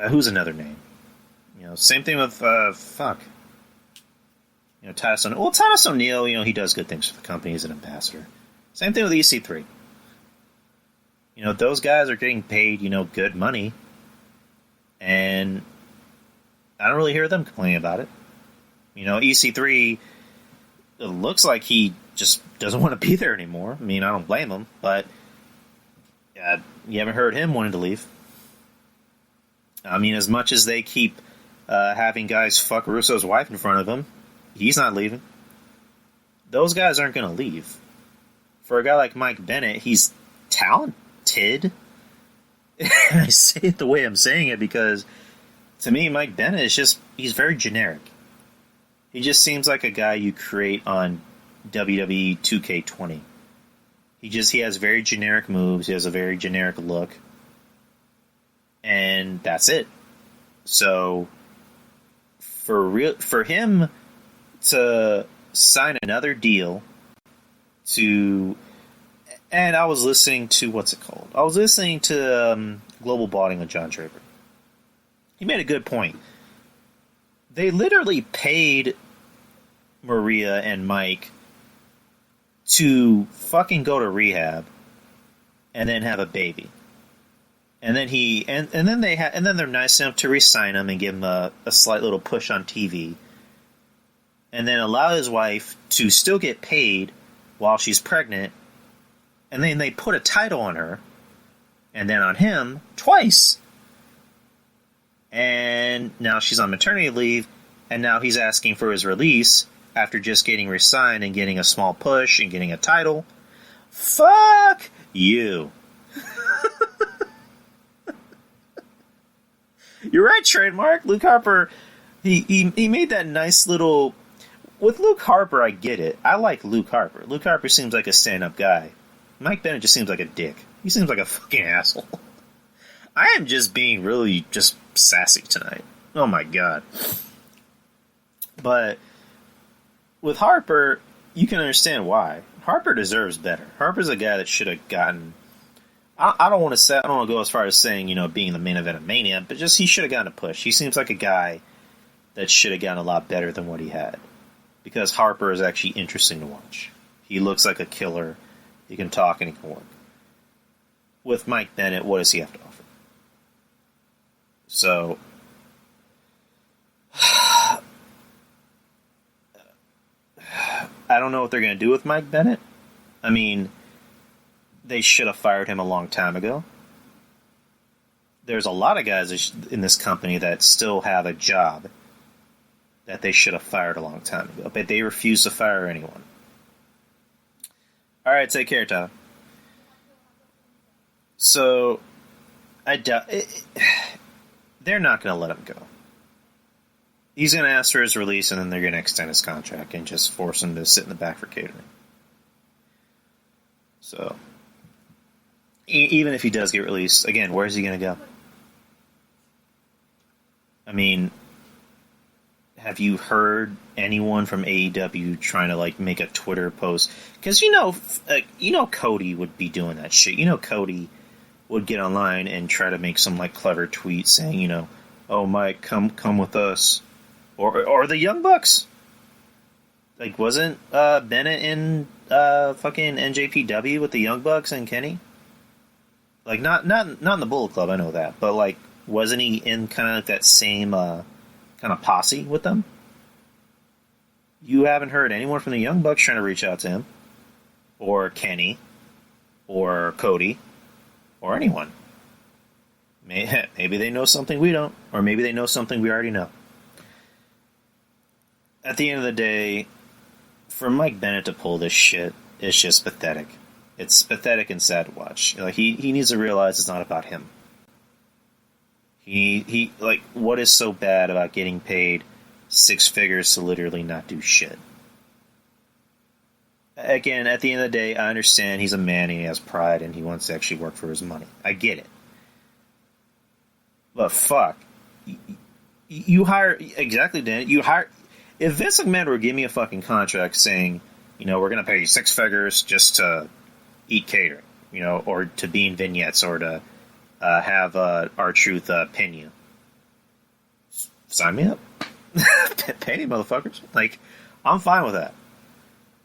[SPEAKER 3] who's another name? Same thing with Titus O'Neil. Well, Titus O'Neil, he does good things for the company as an ambassador. Same thing with EC3. Those guys are getting paid, good money, and I don't really hear them complaining about it. EC3, it looks like he just doesn't want to be there anymore. I mean, I don't blame him, but you haven't heard him wanting to leave. I mean, as much as they keep having guys fuck Russo's wife in front of him, he's not leaving. Those guys aren't going to leave. For a guy like Mike Bennett, he's talented. I say it the way I'm saying it because, to me, Mike Bennett is just, he's very generic. He just seems like a guy you create on WWE 2K20. He has very generic moves, he has a very generic look, and that's it. So, for him to sign another deal and I was listening to, what's it called? I was listening to Global Botting with John Draper. He made a good point. They literally paid Maria and Mike to fucking go to rehab and then have a baby. And then then they're nice enough to re-sign him and give him a slight little push on TV. And then allow his wife to still get paid while she's pregnant. And then they put a title on her. And then on him twice. And now she's on maternity leave. And now he's asking for his release after just getting re-signed and getting a small push and getting a title. Fuck you. You're right, trademark. Luke Harper, he made that nice little... With Luke Harper, I get it. I like Luke Harper. Luke Harper seems like a stand-up guy. Mike Bennett just seems like a dick. He seems like a fucking asshole. I am just being really just sassy tonight. Oh my god. But with Harper, you can understand why. Harper deserves better. Harper's a guy that should have gotten... I don't want to go as far as saying, being the main event of Mania, but just he should have gotten a push. He seems like a guy that should have gotten a lot better than what he had. Because Harper is actually interesting to watch. He looks like a killer. He can talk and he can work. With Mike Bennett, what does he have to offer? So... I don't know what they're going to do with Mike Bennett. I mean, they should have fired him a long time ago. There's a lot of guys in this company that still have a job that they should have fired a long time ago, but they refuse to fire anyone. All right, take care, Tom. So, I doubt they're not going to let him go. He's going to ask for his release, and then they're going to extend his contract and just force him to sit in the back for catering. So, even if he does get released, again, where's he going to go? I mean, have you heard anyone from AEW trying to make a Twitter post? Because Cody would be doing that shit. Cody would get online and try to make some clever tweet saying, "Oh Mike, come with us," or the Young Bucks. Wasn't Bennett in fucking NJPW with the Young Bucks and Kenny? Not in the Bullet Club, I know that, but wasn't he in kind of that same kind of posse with them? You haven't heard anyone from the Young Bucks trying to reach out to him, or Kenny, or Cody, or anyone. Maybe they know something we don't, or maybe they know something we already know. At the end of the day, for Mike Bennett to pull this shit, it's just pathetic. It's pathetic and sad to watch. He needs to realize it's not about him. He what is so bad about getting paid six figures to literally not do shit? Again, at the end of the day, I understand he's a man and he has pride and he wants to actually work for his money. I get it. But fuck. You hire... Exactly, Dan. You hire... If Vince McMahon were to give me a fucking contract saying, we're going to pay you six figures just to eat catering, or to be in vignettes, or to have R-Truth pin you. Sign me up. Pay me, motherfuckers. I'm fine with that.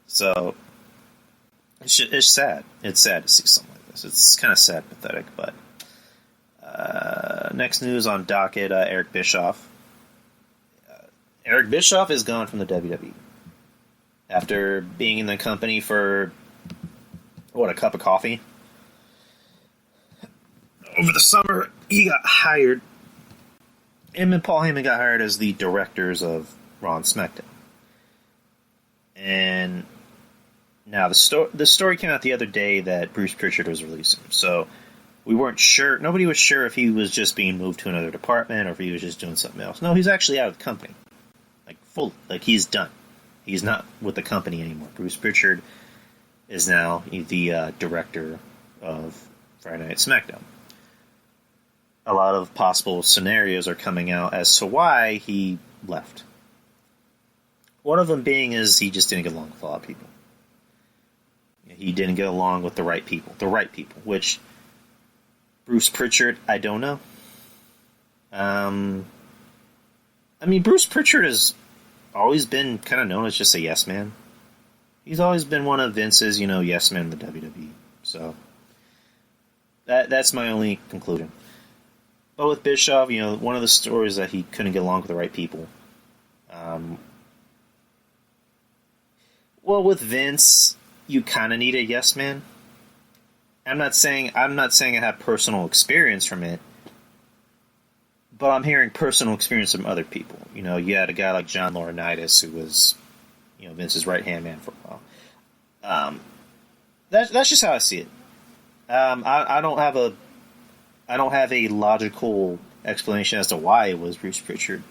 [SPEAKER 3] So, it's sad. It's sad to see something like this. It's kind of sad, pathetic, but... next news on docket, Eric Bischoff. Eric Bischoff is gone from the WWE. After being in the company for, a cup of coffee? Over the summer, he got hired him and Paul Heyman got hired as the directors of Raw and SmackDown. And now the story came out the other day that Bruce Pritchard was releasing. So we weren't sure. Nobody was sure if he was just being moved to another department or if he was just doing something else. No, he's actually out of the company. Like, fully. Like, he's done. He's not with the company anymore. Bruce Pritchard is now the director of Friday Night SmackDown. A lot of possible scenarios are coming out as to why he left. One of them being is he just didn't get along with a lot of people. He didn't get along with the right people. The right people, which Bruce Pritchard, I don't know. I mean, Bruce Pritchard has always been kind of known as just a yes man. He's always been one of Vince's, yes men in the WWE. So that's my only conclusion. But with Bischoff, one of the stories that he couldn't get along with the right people. Well, with Vince, you kind of need a yes man. I'm not saying I have personal experience from it, but I'm hearing personal experience from other people. You had a guy like John Laurinaitis who was, Vince's right hand man for a while. That's just how I see it. I don't have a logical explanation as to why it was Bruce Pritchard.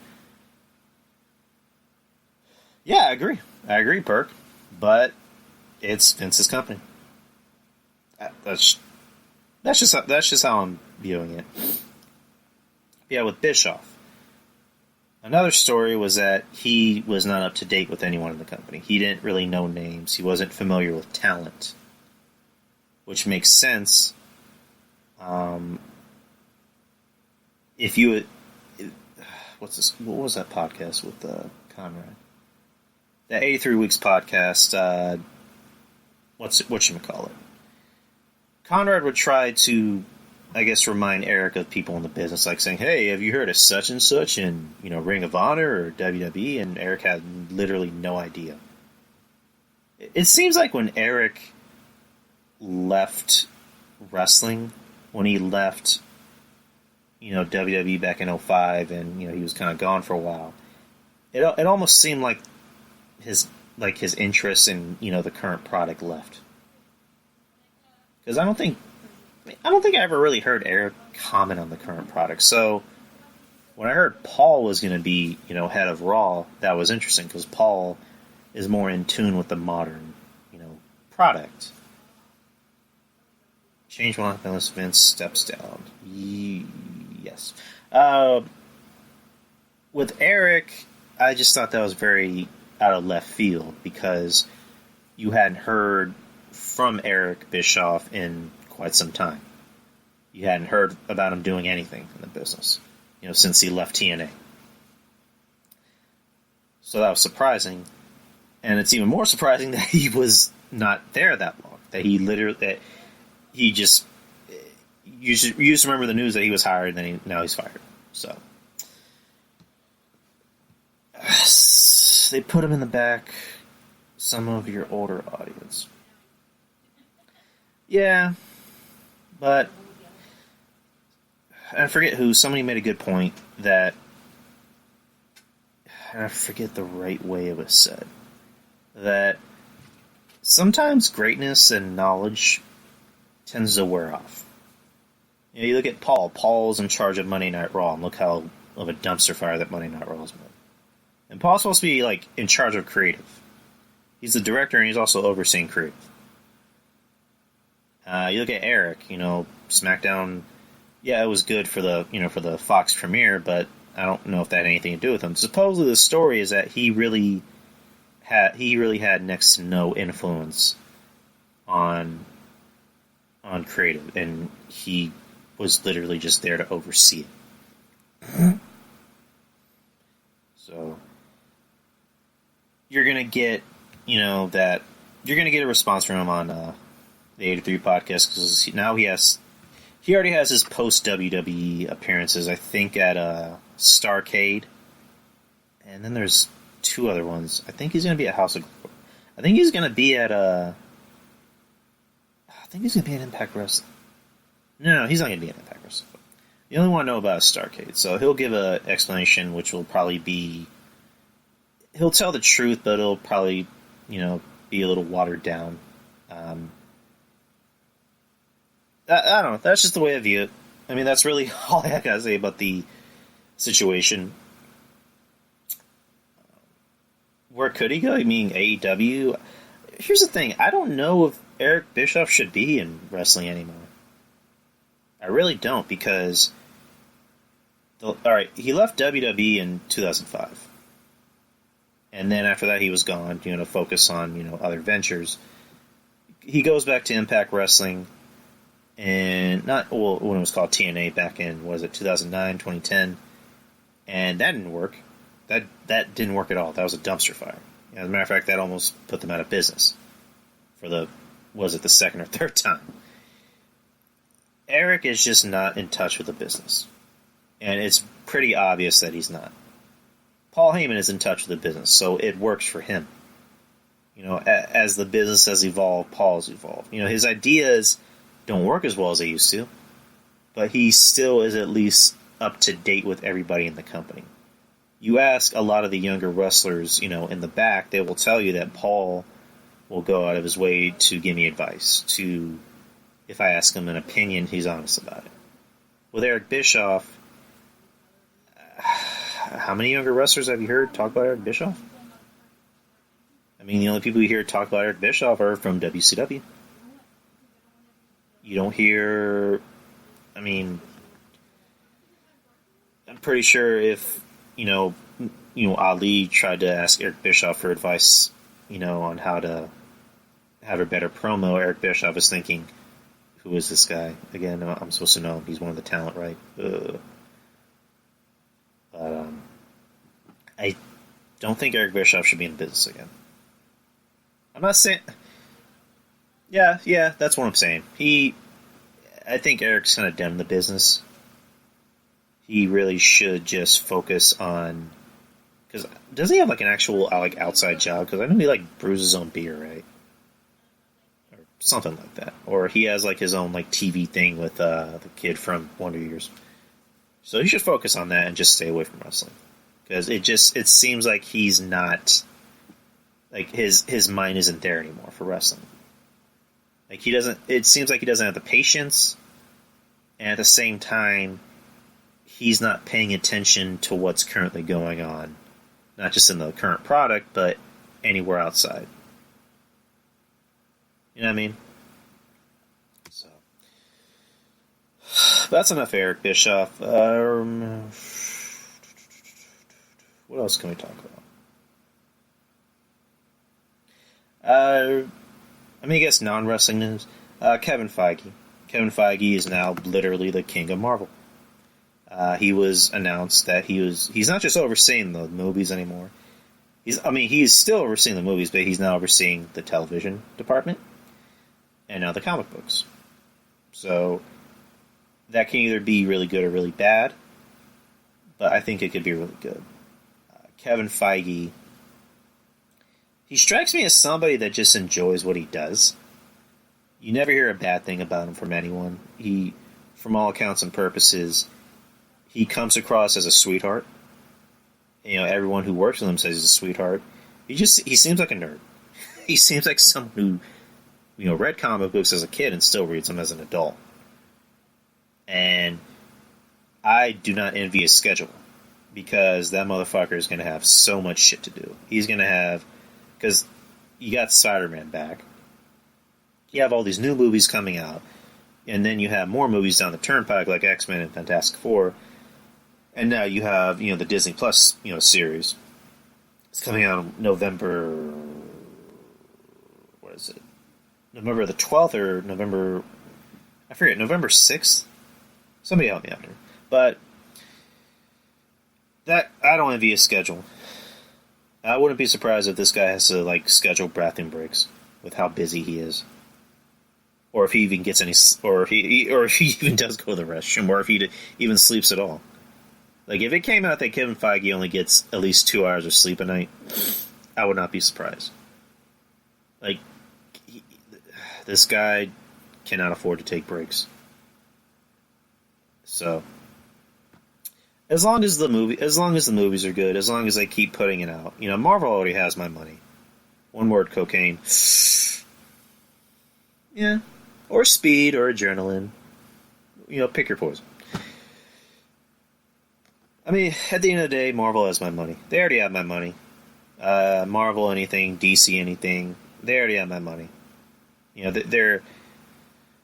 [SPEAKER 3] Yeah, I agree, Perk. But it's Vince's company. That's just how I'm viewing it. Yeah, with Bischoff. Another story was that he was not up to date with anyone in the company. He didn't really know names. He wasn't familiar with talent. Which makes sense. If you... What was that podcast with Conrad? The 83 Weeks podcast, whatchamacallit? Conrad would try to, I guess, remind Eric of people in the business, like saying, hey, have you heard of such and such in, Ring of Honor or WWE? And Eric had literally no idea. It seems like when Eric left wrestling, when he left, WWE back in 2005, and, he was kind of gone for a while, it almost seemed like his interest in, the current product left. Because I don't think I ever really heard Eric comment on the current product. So when I heard Paul was going to be, head of Raw, that was interesting because Paul is more in tune with the modern, product. Change one unless Vince steps down. Yes. With Eric, I just thought that was very out of left field because you hadn't heard from Eric Bischoff in quite some time. You hadn't heard about him doing anything in the business, since he left TNA. So that was surprising, and it's even more surprising that he was not there that long. That he just you just remember the news that he was hired, and now he's fired. So they put him in the back. Some of your older audience. Yeah, but I forget who. Somebody made a good point that I forget the right way it was said. That sometimes greatness and knowledge tends to wear off. You look at Paul. Paul's in charge of Monday Night Raw, and look how of a dumpster fire that Monday Night Raw has been. And Paul's supposed to be in charge of creative. He's the director, and he's also overseeing creative. You look at Eric. SmackDown. Yeah, it was good for the Fox premiere, but I don't know if that had anything to do with him. Supposedly, the story is that he really had next to no influence on creative, and he was literally just there to oversee it. So you're gonna get that you're gonna get a response from him on the 83 podcast because now he already has his post WWE appearances. I think at Starrcade, and then there's two other ones. I think he's gonna be at House of Glory. I think he's gonna be at Impact Wrestling. No, he's not gonna be at Impact Wrestling. You only want to know about Starrcade, so he'll give an explanation, which will probably be... He'll tell the truth, but it'll probably, be a little watered down. I don't know. That's just the way I view it. I mean, that's really all I gotta say about the situation. Where could he go? I mean, AEW? Here's the thing. I don't know if Eric Bischoff should be in wrestling anymore. I really don't, because... Alright, he left WWE in 2005. And then after that, he was gone, to focus on, other ventures. He goes back to Impact Wrestling, and when it was called TNA back in, 2009, 2010, and that didn't work. That didn't work at all. That was a dumpster fire. As a matter of fact, that almost put them out of business for the second or third time. Eric is just not in touch with the business, and it's pretty obvious that he's not. Paul Heyman is in touch with the business, so it works for him. As the business has evolved, Paul's evolved. His ideas don't work as well as they used to, but he still is at least up to date with everybody in the company. You ask a lot of the younger wrestlers, in the back, they will tell you that Paul will go out of his way to give me advice. If I ask him an opinion, he's honest about it. With Eric Bischoff, how many younger wrestlers have you heard talk about Eric Bischoff? I mean, the only people you hear talk about Eric Bischoff are from WCW. You don't hear... I mean... I'm pretty sure if, Ali tried to ask Eric Bischoff for advice, on how to have a better promo, Eric Bischoff is thinking, who is this guy? Again, I'm supposed to know. He's one of the talent, right? But I don't think Eric Bischoff should be in business again. I'm not saying... Yeah, that's what I'm saying. I think Eric's kind of done the business. He really should just focus on... Because doesn't he have an actual outside job? Because I know he brews his own beer, right? Or something like that. Or he has his own TV thing with the kid from Wonder Years. So he should focus on that and just stay away from wrestling. Because it seems like he's not... his mind isn't there anymore for wrestling. It seems like he doesn't have the patience, and at the same time, he's not paying attention to what's currently going on. Not just in the current product, but anywhere outside. You know what I mean? So, that's enough Eric Bischoff. What else can we talk about? I guess non-wrestling news. Kevin Feige. Kevin Feige is now literally the king of Marvel. He was announced that he's not just overseeing the movies anymore. He's still overseeing the movies, but he's now overseeing the television department and now the comic books. So that can either be really good or really bad, but I think it could be really good. Kevin Feige, he strikes me as somebody that just enjoys what he does. You never hear a bad thing about him from anyone. He, from all accounts and purposes, he comes across as a sweetheart. Everyone who works with him says he's a sweetheart. He seems like a nerd. He seems like someone who, read comic books as a kid and still reads them as an adult. And I do not envy his schedule, because that motherfucker is going to have so much shit to do. He's going to have... Because you got Spider-Man back. You have all these new movies coming out. And then you have more movies down the turnpike, like X-Men and Fantastic Four. And now you have, the Disney Plus, series. It's coming out in November... What is it? November the 12th or November... I forget, November 6th? Somebody help me out here. But that, I don't envy his schedule. I wouldn't be surprised if this guy has to, schedule bathroom breaks with how busy he is. Or if he even gets any... Or if he even does go to the restroom. Or if he even sleeps at all. If it came out that Kevin Feige only gets at least 2 hours of sleep a night, I would not be surprised. This guy cannot afford to take breaks. So, As long as the movies are good, as long as they keep putting it out. Marvel already has my money. One word: cocaine. Yeah, or speed, or adrenaline. Pick your poison. I mean, at the end of the day, Marvel has my money. They already have my money. Marvel anything, DC anything, they already have my money. They're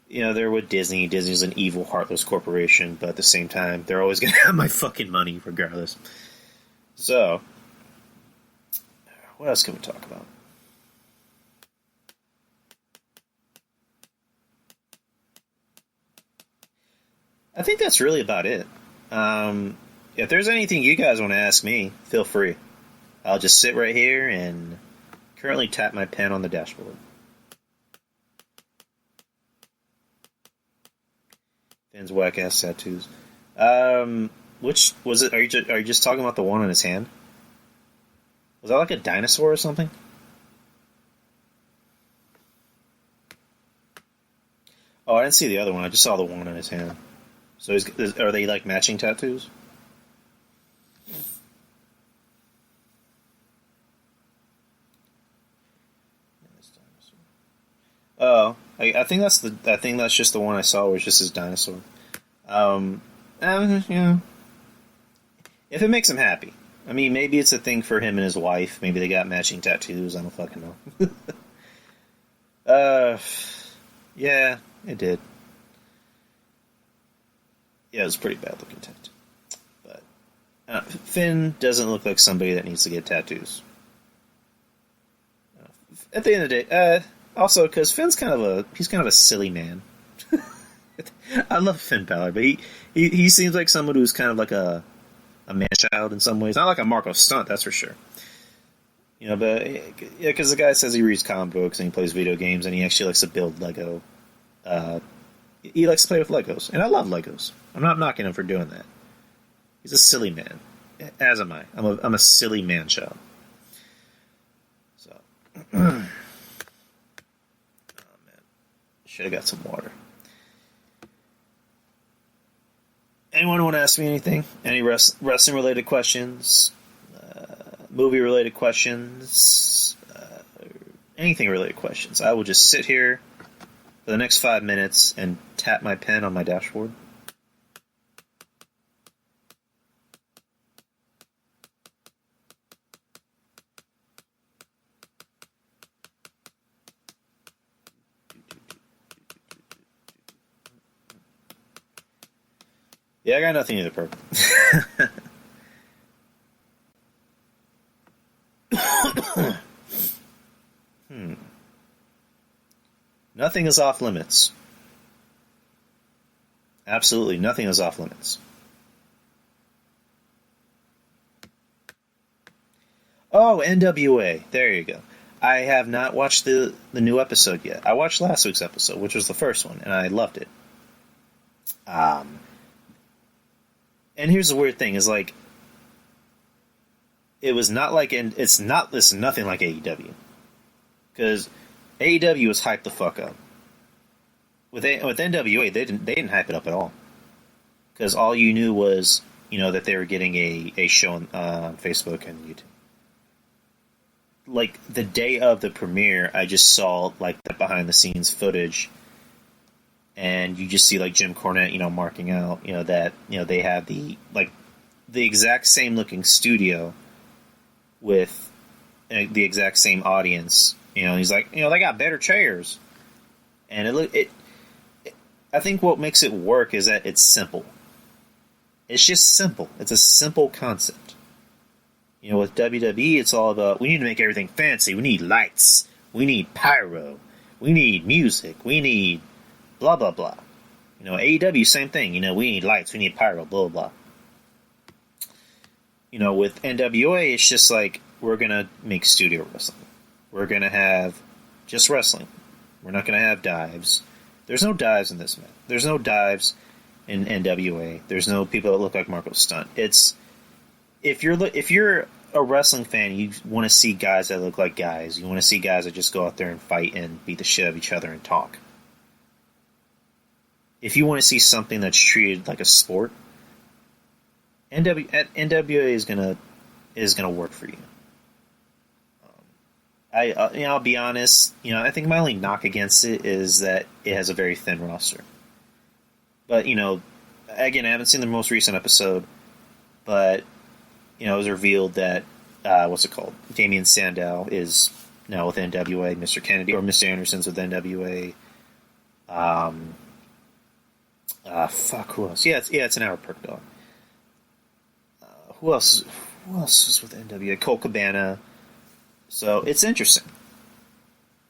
[SPEAKER 3] with Disney. Disney's an evil, heartless corporation, but at the same time, they're always going to have my fucking money regardless. So, what else can we talk about? I think that's really about it. If there's anything you guys want to ask me, feel free. I'll just sit right here and currently tap my pen on the dashboard. Finn's whack ass tattoos. Which was it? Are you just talking about the one on his hand? Was that like a dinosaur or something? Oh, I didn't see the other one. I just saw the one on his hand. So are they like matching tattoos? Oh, I think that's just the one I saw was just his dinosaur. If it makes him happy. I mean, maybe it's a thing for him and his wife. Maybe they got matching tattoos. I don't fucking know. Yeah, it did. Yeah, it was a pretty bad looking tattoo. But Finn doesn't look like somebody that needs to get tattoos. At the end of the day, also because Finn's kind of a silly man. I love Finn Balor, but he seems like someone who's kind of like a man-child in some ways. Not like a Marco Stunt, that's for sure. But yeah, because the guy says he reads comic books and he plays video games and he actually likes to build Lego. He likes to play with Legos, and I love Legos. I'm not knocking him for doing that. He's a silly man, as am I. I'm a silly man-child. So, oh man, should have got some water. Anyone want to ask me anything? Any wrestling related questions? Movie related questions? Anything related questions? I will just sit here for the next 5 minutes and tap my pen on my dashboard. Yeah, I got nothing either, Purple. Nothing is off limits. Absolutely, nothing is off limits. Oh, NWA. There you go. I have not watched the new episode yet. I watched last week's episode, which was the first one, and I loved it. And here's the weird thing: is like, it was not like, and it's nothing like AEW, because AEW was hyped the fuck up. With NWA, they didn't hype it up at all, because all you knew was that they were getting a show on Facebook and YouTube. Like the day of the premiere, I just saw like the behind the scenes footage. And you just see like Jim Cornette, marking out, that they have the exact same looking studio with the exact same audience. He's like, they got better chairs, and I think what makes it work is that it's simple. It's just simple. It's a simple concept. With WWE, it's all about we need to make everything fancy. We need lights. We need pyro. We need music. We need blah, blah, blah. AEW, same thing. We need lights, we need pyro, blah, blah, blah. With NWA, it's just like, we're going to make studio wrestling. We're going to have just wrestling. We're not going to have dives. There's no dives in this, man. There's no dives in NWA. There's no people that look like Marco Stunt. It's, if you're a wrestling fan, you want to see guys that look like guys. You want to see guys that just go out there and fight and beat the shit out of each other and talk. If you want to see something that's treated like a sport, NWA is gonna work for you. I'll be honest. I think my only knock against it is that it has a very thin roster. But again, I haven't seen the most recent episode, but it was revealed that what's it called? Damian Sandow is now with NWA. Mr. Kennedy or Mr. Anderson's with NWA. Who else? Yeah, it's an Hour Perk Dog. Who else is with NWA? Colt Cabana. So it's interesting.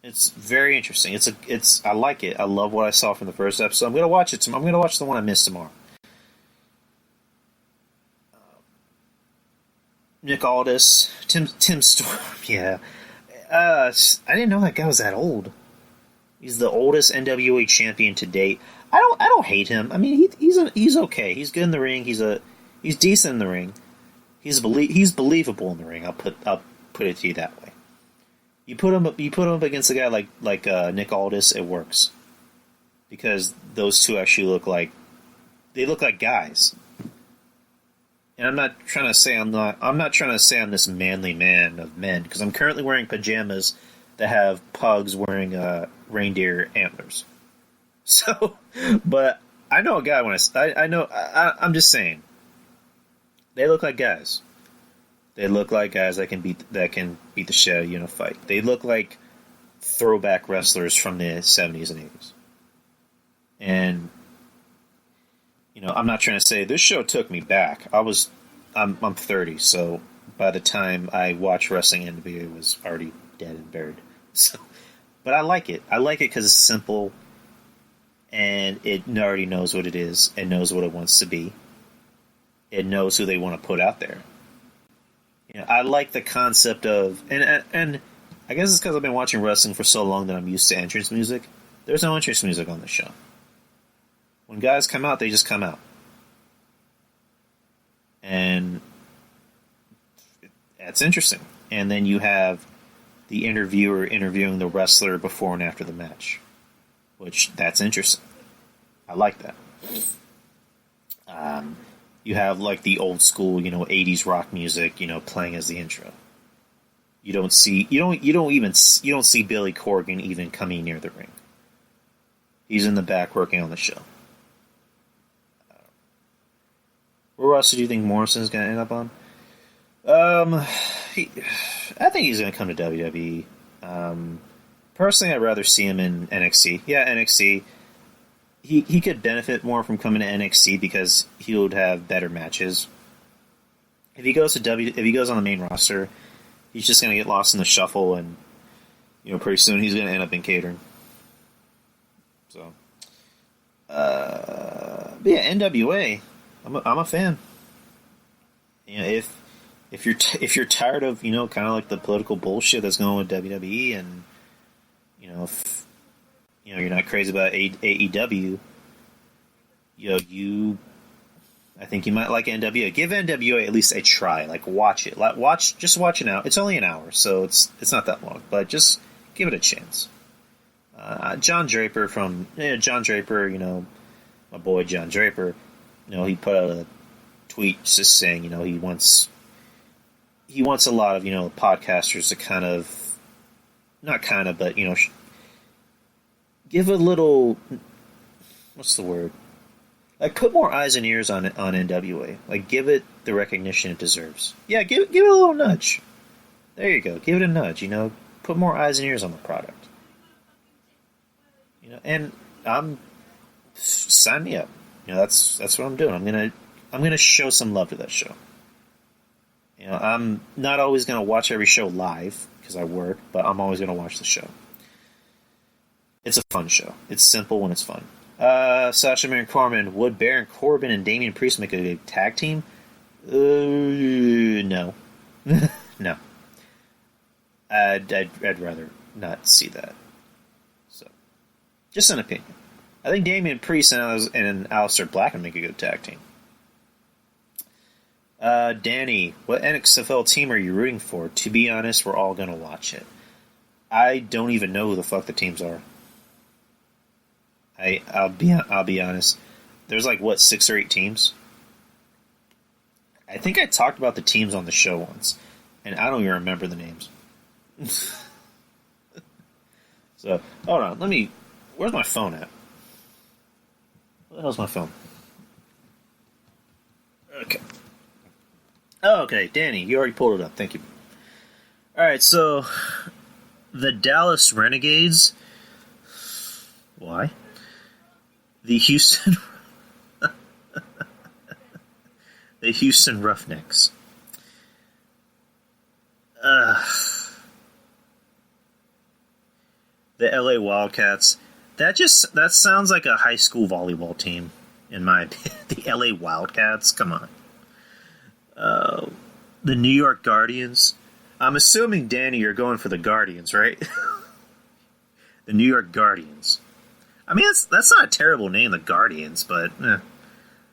[SPEAKER 3] It's very interesting. I like it. I love what I saw from the first episode. I'm gonna watch it. I'm gonna watch the one I missed tomorrow. Nick Aldis, Tim Storm. Yeah, I didn't know that guy was that old. He's the oldest NWA champion to date. I don't hate him. I mean, he's okay. He's good in the ring. He's decent in the ring. He's believable in the ring. I'll put it to you that way. You put him up against a guy like Nick Aldis, it works because those two actually look like guys. And I'm not trying to say I'm this manly man of men because I'm currently wearing pajamas that have pugs wearing reindeer antlers. So, but I know a guy when I'm just saying they look like guys. They look like guys that can beat the shit out of you in a fight. They look like throwback wrestlers from the 70s and 80s. And I'm not trying to say this show took me back. I'm 30, so by the time I watched wrestling, NWA was already dead and buried. So, but I like it. I like it because it's simple, and it already knows what it is. It knows what it wants to be. It knows who they want to put out there. I like the concept of, and I guess it's because I've been watching wrestling for so long that I'm used to entrance music. There's no entrance music on the show. When guys come out, they just come out. And that's interesting. And then you have the interviewer interviewing the wrestler before and after the match, which that's interesting. I like that. You have like the old school, 80s rock music, playing as the intro. You don't see Billy Corgan even coming near the ring. He's in the back working on the show. Where else do you think Morrison's going to end up on? I think he's going to come to WWE. Personally, I'd rather see him in NXT. Yeah, NXT. He could benefit more from coming to NXT because he would have better matches. If he goes on the main roster, he's just going to get lost in the shuffle, and pretty soon he's going to end up in catering. So, but yeah, NWA. I'm a fan. If you're tired of kind of like the political bullshit that's going on with WWE, and if you're not crazy about AEW, I think you might like NWA. Give NWA at least a try. Like watch it. Just watch it out. It's only an hour, so it's not that long. But just give it a chance. John Draper, my boy John Draper. He put out a tweet just saying, he wants a lot of, podcasters to give a little, what's the word? Like, put more eyes and ears on NWA. Like, give it the recognition it deserves. Yeah, give it a little nudge. There you go. Give it a nudge, Put more eyes and ears on the product. And sign me up. That's what I'm doing. I'm gonna show some love to that show. I'm not always gonna watch every show live because I work, but I'm always gonna watch the show. It's a fun show. It's simple when it's fun. Sasha Baron Corbin, would Baron Corbin and Damian Priest make a good tag team? No, no. I'd rather not see that. So, just an opinion. I think Damian Priest and Aleister Black would make a good tag team. Danny, what NXFL team are you rooting for? To be honest, we're all going to watch it. I don't even know who the fuck the teams are. I'll be honest. There's 6 or 8 teams. I think I talked about the teams on the show once, and I don't even remember the names. So, hold on. Where's my phone at? Where the hell's my phone? Okay. Oh, okay, Danny, you already pulled it up. Thank you. Alright, so the Dallas Renegades. Why? The Houston the Houston Roughnecks. The LA Wildcats. That sounds like a high school volleyball team, in my opinion. The LA Wildcats? Come on. The New York Guardians. I'm assuming, Danny, you're going for the Guardians, right? The New York Guardians. I mean, that's not a terrible name, the Guardians, but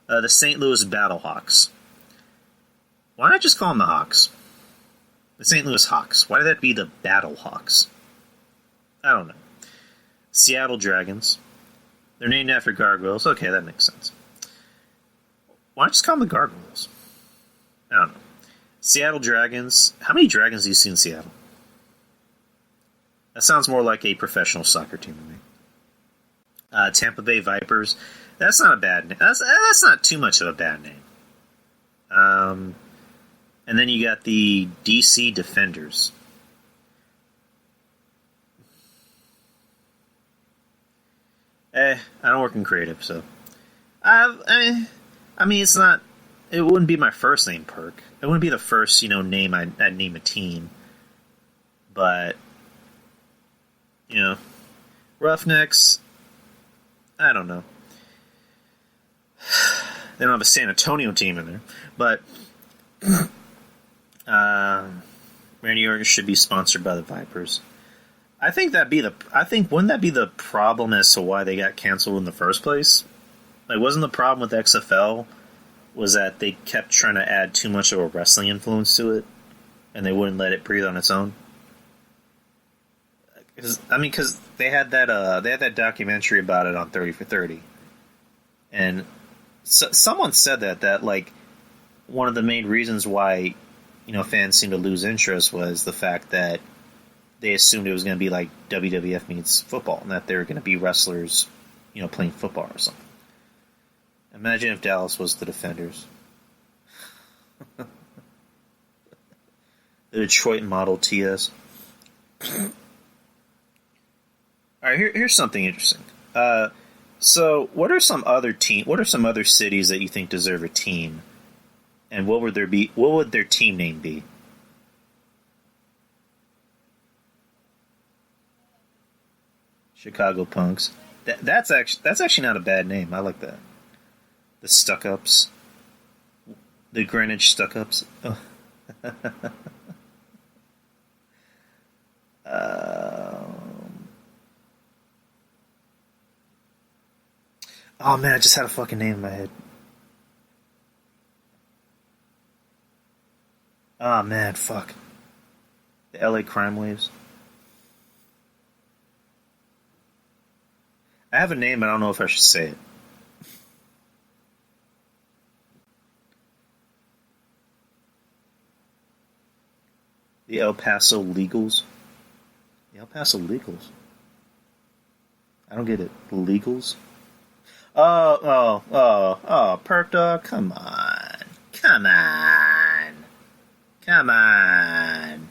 [SPEAKER 3] the St. Louis Battlehawks. Why not just call them the Hawks? The St. Louis Hawks. Why did that be the Battlehawks? I don't know. Seattle Dragons. They're named after gargoyles. Okay, that makes sense. Why not just call them the Gargoyles? I don't know. Seattle Dragons. How many dragons do you see in Seattle? That sounds more like a professional soccer team to me. Tampa Bay Vipers. That's not a bad name. That's not too much of a bad name. And then you got the DC Defenders. I don't work in creative, so I mean, it's not. It wouldn't be my first name perk. It wouldn't be the first, name I'd name a team. But Roughnecks. I don't know. They don't have a San Antonio team in there, but Randy Orton should be sponsored by the Vipers. I think wouldn't that be the problem as to why they got canceled in the first place? Like, wasn't the problem with XFL was that they kept trying to add too much of a wrestling influence to it, and they wouldn't let it breathe on its own? Because they had that documentary about it on 30 for 30, and someone said that like one of the main reasons why fans seemed to lose interest was the fact that they assumed it was going to be like WWF meets football, and that they were going to be wrestlers, playing football or something. Imagine if Dallas was the Defenders. The Detroit Model TS. Alright, here's something interesting. So, what are some other cities that you think deserve a team? And what would their team name be? Chicago Punks. That's actually not a bad name. I like that. The Stuck-Ups. The Greenwich Stuck-Ups. Oh. Oh man, I just had a fucking name in my head. Oh man, fuck. The LA Crime Waves. I have a name, but I don't know if I should say it. The El Paso Legals. The El Paso Legals? I don't get it. Legals? Oh, Perk Dog, come on. Come on.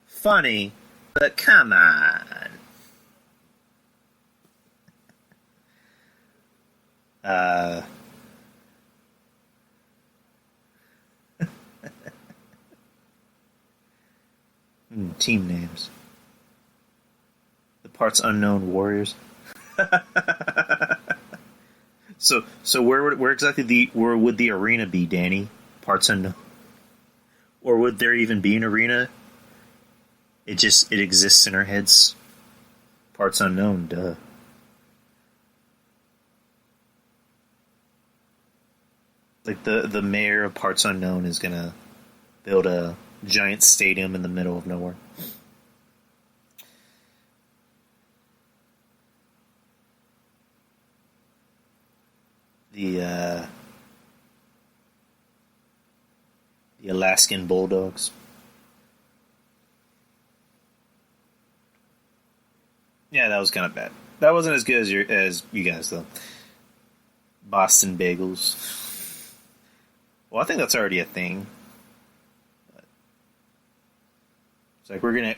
[SPEAKER 3] Funny, but come on. Team names. The Parts Unknown Warriors. So where exactly where would the arena be, Danny? Parts Unknown. Or would there even be an arena? It exists in our heads. Parts Unknown, duh. Like the mayor of Parts Unknown is gonna build a giant stadium in the middle of nowhere. The Alaskan Bulldogs. Yeah, that was kind of bad. That wasn't as good as you guys, though. Boston Bagels. Well, I think that's already a thing. It's like we're gonna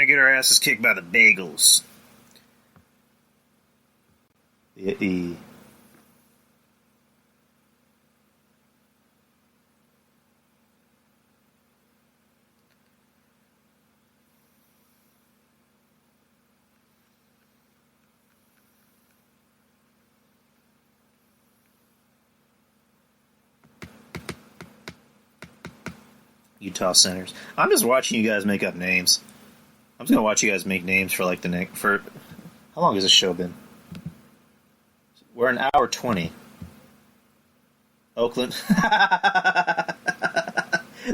[SPEAKER 3] get our asses kicked by the Bagels. The Utah Senators. I'm just watching you guys make up names. I'm just gonna watch you guys make names for like the next. For how long has this show been? We're an hour 20. Oakland,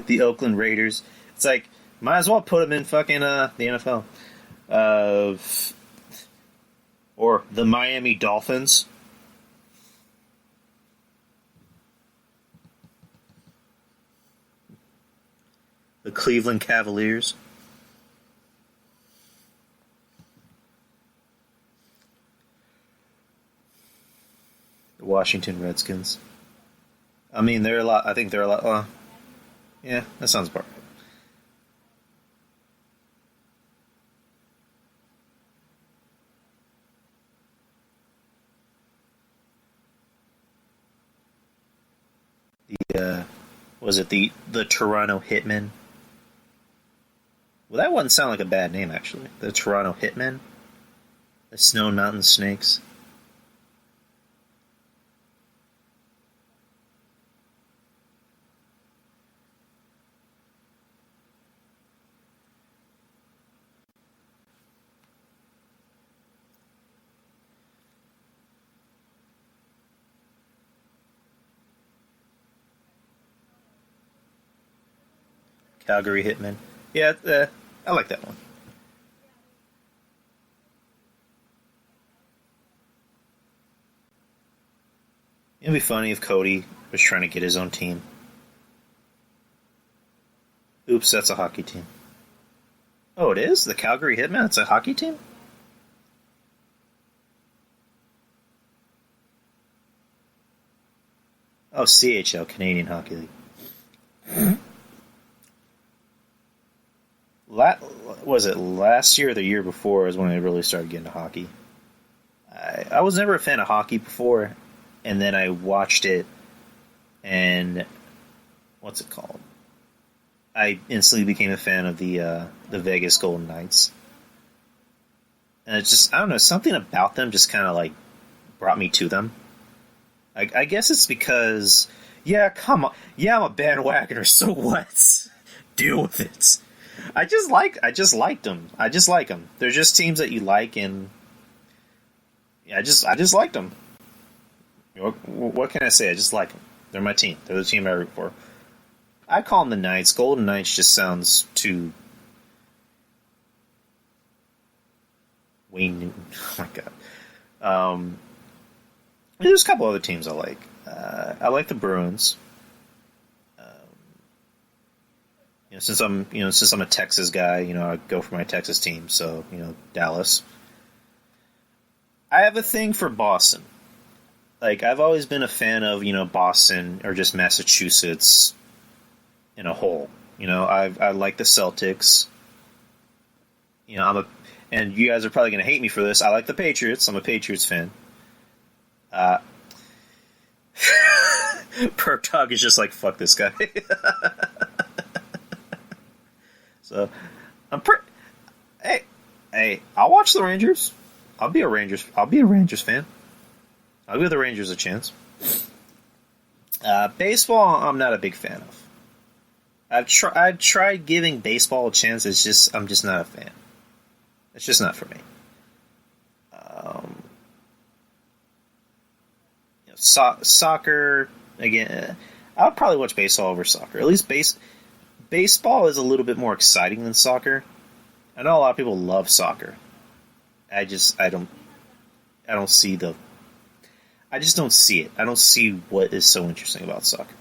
[SPEAKER 3] the Oakland Raiders. It's like might as well put them in fucking the NFL, or the Miami Dolphins. The Cleveland Cavaliers. The Washington Redskins. I mean, they're a lot. I think they're a lot. Yeah, that sounds about right. Was it the Toronto Hitmen? Well, that wouldn't sound like a bad name, actually. The Toronto Hitmen? The Snow Mountain Snakes? Calgary Hitmen. Yeah, I like that one. It'd be funny if Cody was trying to get his own team. Oops, that's a hockey team. Oh, it is? The Calgary Hitmen? It's a hockey team? Oh, CHL, Canadian Hockey League. Was it last year or the year before is when I really started getting to hockey. I was never a fan of hockey before, and then I watched it, and what's it called? I instantly became a fan of the Vegas Golden Knights. And it's just, I don't know, something about them just kind of like brought me to them. I guess it's because, yeah, come on. Yeah, I'm a bandwagoner, so what? Deal with it. I just liked them. I just like them. They're just teams that you like, and yeah, I just liked them. What can I say? I just like them. They're my team. They're the team I root for. I call them the Knights. Golden Knights just sounds too Wayne Newton. Oh my god. There's a couple other teams I like. I like the Bruins. Since I'm a Texas guy, I go for my Texas team. So, Dallas. I have a thing for Boston. Like, I've always been a fan of, Boston or just Massachusetts in a whole. I like the Celtics. And you guys are probably going to hate me for this. I like the Patriots. I'm a Patriots fan. Perp Dog is just like, fuck this guy. So, Hey, I'll watch the Rangers. I'll be a Rangers fan. I'll give the Rangers a chance. Baseball, I'm not a big fan of. I've tried giving baseball a chance. I'm just not a fan. It's just not for me. Soccer again. I would probably watch baseball over soccer. At least baseball is a little bit more exciting than soccer. I know a lot of people love soccer. I just don't see I just don't see it. I don't see what is so interesting about soccer.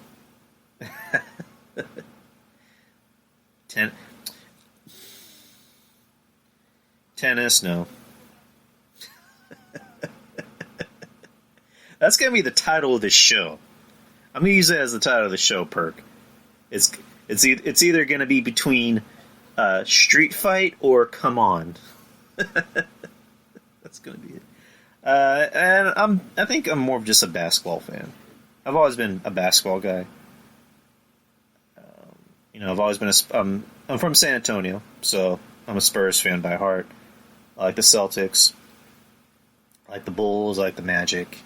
[SPEAKER 3] Tennis, no. That's gonna be the title of this show. I'm gonna use it as the title of the show, Perk. It's either gonna be between Street Fight or Come On. That's gonna be it. And I think I'm more of just a basketball fan. I've always been a basketball guy. I've always been I'm from San Antonio, so I'm a Spurs fan by heart. I like the Celtics. I like the Bulls. I like the Magic.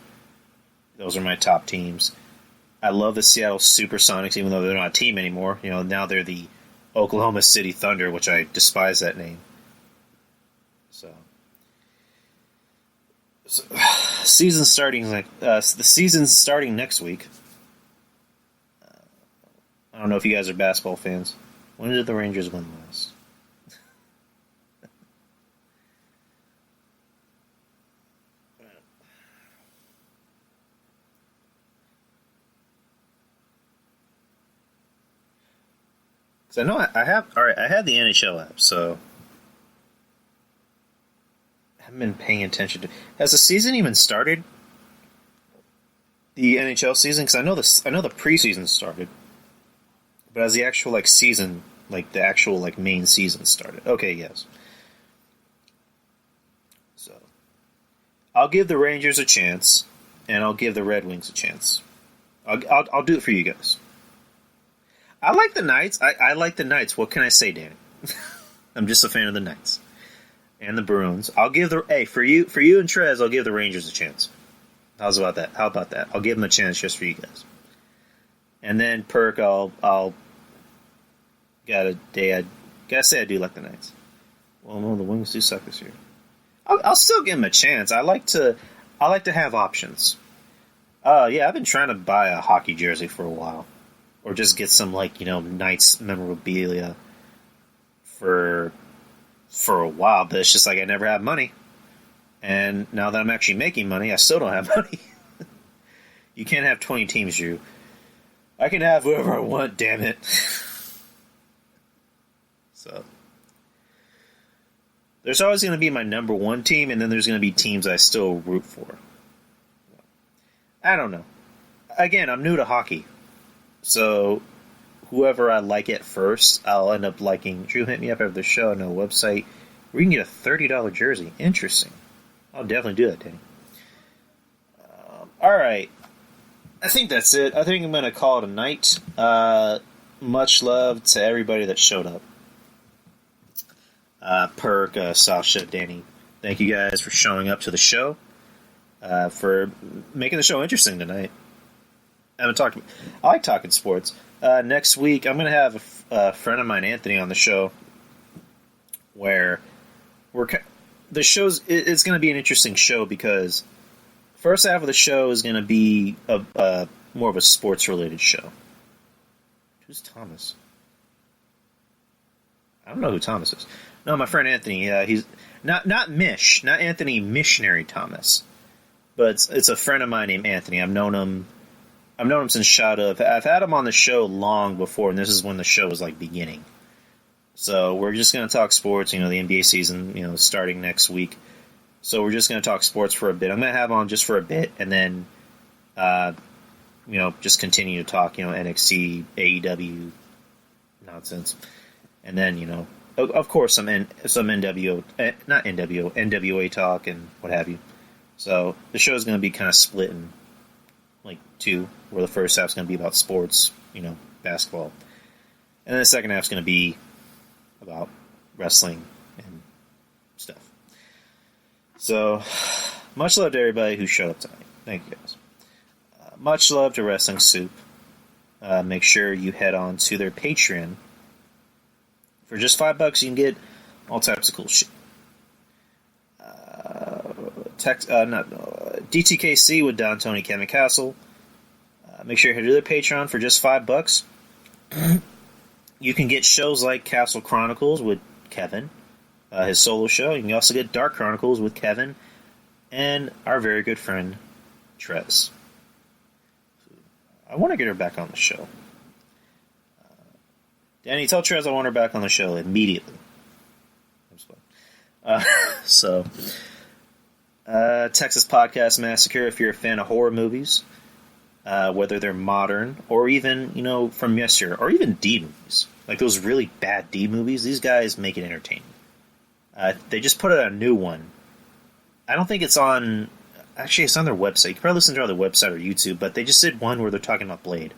[SPEAKER 3] Those are my top teams. I love the Seattle Supersonics, even though they're not a team anymore. Now they're the Oklahoma City Thunder, which I despise that name. So season's starting the season's starting next week. I don't know if you guys are basketball fans. When did the Rangers win last? Because I know I had the NHL app, so I haven't been paying attention to. Has the season even started? The NHL season? Because I know the preseason started, but has the actual season, the actual main season started? Okay, yes. So I'll give the Rangers a chance, and I'll give the Red Wings a chance. I'll do it for you guys. I like the Knights. I like the Knights. What can I say, Danny? I'm just a fan of the Knights and the Bruins. I'll give for you and Trez. I'll give the Rangers a chance. How about that? I'll give them a chance just for you guys. And then Perk, I'll gotta say I do like the Knights. Well, no, the Wings do suck this year. I'll still give them a chance. I like to have options. Yeah, I've been trying to buy a hockey jersey for a while. Or just get some Knights memorabilia for a while, but it's just I never have money. And now that I'm actually making money, I still don't have money. You can't have 20 teams, Drew. I can have whoever I want, damn it. So there's always going to be my number one team, and then there's going to be teams I still root for. I don't know. Again, I'm new to hockey. So, whoever I like at first, I'll end up liking. Drew, hit me up after the show on a website where you can get a $30 jersey. Interesting. I'll definitely do that, Danny. Alright. I think that's it. I think I'm going to call it a night. Much love to everybody that showed up. Perk, Sasha, Danny. Thank you guys for showing up to the show. For making the show interesting tonight. I like talking sports. Next week, I'm going to have a friend of mine, Anthony, on the show, where it's going to be an interesting show because first half of the show is going to be more of a sports-related show. Who's Thomas? I don't know who Thomas is. No, my friend Anthony. He's not Anthony Missionary Thomas, but it's a friend of mine named Anthony. I've known him since Shot Up. I've had him on the show long before, and this is when the show was beginning. So we're just going to talk sports. The NBA season, starting next week. So we're just going to talk sports for a bit. I'm going to have on just for a bit, and then, just continue to talk, NXT, AEW nonsense, and then, of course, some NWA talk and what have you. So the show is going to be kind of split in two, where the first half is going to be about sports, basketball, and then the second half is going to be about wrestling and stuff. So, much love to everybody who showed up tonight. Thank you guys. Much love to Wrestling Soup. Make sure you head on to their Patreon. For just $5, you can get all types of cool shit. DTKC with Don Tony Kevin Castle. Make sure you head to their Patreon for just $5. You can get shows like Castle Chronicles with Kevin, his solo show. You can also get Dark Chronicles with Kevin and our very good friend Trez. I want to get her back on the show. Danny, tell Trez I want her back on the show immediately. Texas Podcast Massacre, if you're a fan of horror movies, whether they're modern or even, from yesteryear, or even D movies, like those really bad D movies, these guys make it entertaining. They just put out a new one. I don't think it's on... Actually, it's on their website. You can probably listen to it on their website or YouTube, but they just did one where they're talking about Blade.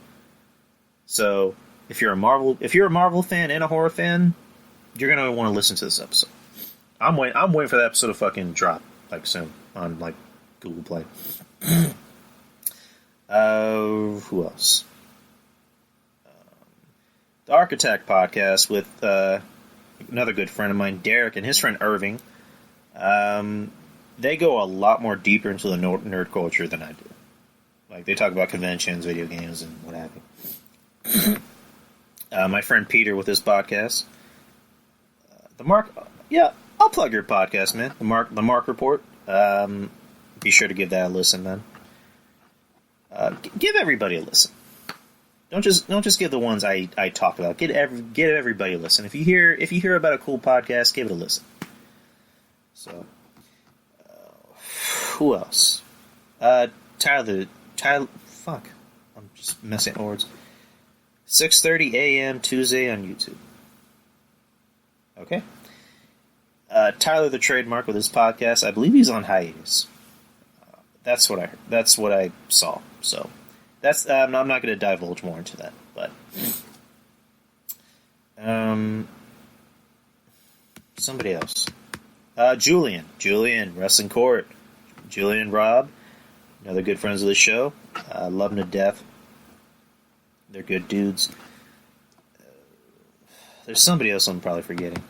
[SPEAKER 3] So, if you're a Marvel fan and a horror fan, you're going to want to listen to this episode. I'm waiting for that episode to fucking drop, soon, on, Google Play. Who else? The Architect Podcast with another good friend of mine, Derek, and his friend Irving. They go a lot more deeper into the nerd culture than I do. They talk about conventions, video games, and what have you. My friend Peter with his podcast. The Mark... Yeah, I'll plug your podcast, man. The Mark Report. Be sure to give that a listen, man. Give everybody a listen. Don't just give the ones I talk about. Give everybody a listen. If you hear about a cool podcast, give it a listen. So, who else? Tyler. Fuck, I'm just messing up words. 6:30 a.m. Tuesday on YouTube. Okay. Tyler the Trademark with his podcast. I believe he's on hiatus. That's what I heard. That's what I saw. So that's I'm not going to divulge more into that. But somebody else. Julian, Wrestling Court. Julian and Rob, another good friends of the show. Love them to death. They're good dudes. There's somebody else I'm probably forgetting.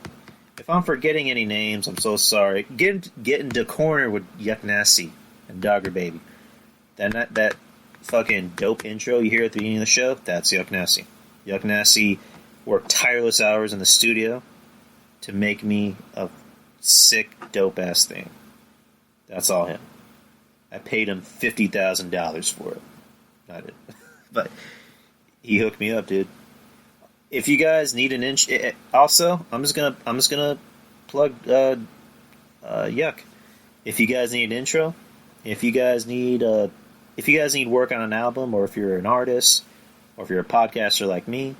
[SPEAKER 3] If I'm forgetting any names, I'm so sorry. Get into corner with Yuck Nasty and Dogger Baby. That fucking dope intro you hear at the beginning of the show, that's Yuck Nasty. Yuck Nasty worked tireless hours in the studio to make me a sick, dope-ass thing. That's all him. I paid him $50,000 for it. Not it. But he hooked me up, dude. If you guys need an inch, also, I'm just gonna plug Yuck. If you guys need an intro, if you guys need work on an album, or if you're an artist, or if you're a podcaster like me,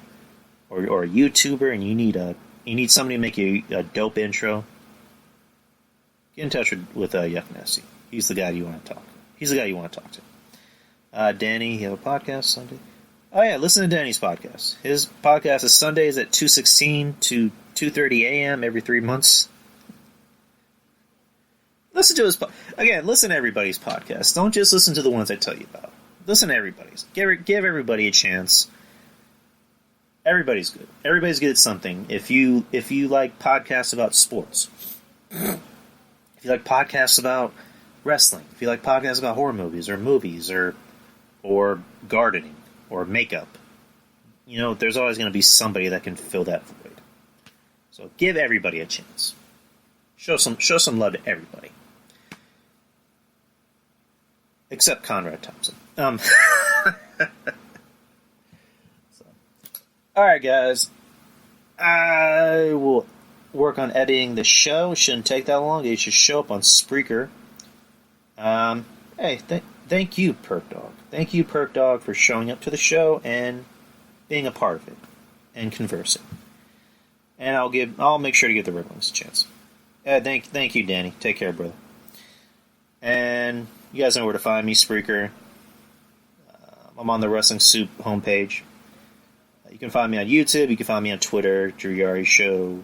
[SPEAKER 3] or a YouTuber, and you need somebody to make you a dope intro, get in touch with Yuck Nasty. He's the guy you want to talk to. He's the guy you want to talk to. Danny, you have a podcast Sunday? Oh yeah, listen to Danny's podcast. His podcast is Sundays at 2:16 to 2:30 a.m. every 3 months. Listen to listen to everybody's podcast. Don't just listen to the ones I tell you about. Listen to everybody's. Give everybody a chance. Everybody's good. Everybody's good at something. If you like podcasts about sports, if you like podcasts about wrestling, if you like podcasts about horror movies or gardening or makeup, there's always going to be somebody that can fill that void. So give everybody a chance. Show some love to everybody. Except Conrad Thompson. Alright, guys. I will work on editing the show. It shouldn't take that long. It should show up on Spreaker. Hey, thank you, Perk Dog. Thank you, Perk Dog, for showing up to the show and being a part of it and conversing. And I'll make sure to give the Red Wings a chance. Thank you, Danny. Take care, brother. And you guys know where to find me, Spreaker. I'm on the Wrestling Soup homepage. You can find me on YouTube. You can find me on Twitter, Drew Yari Show.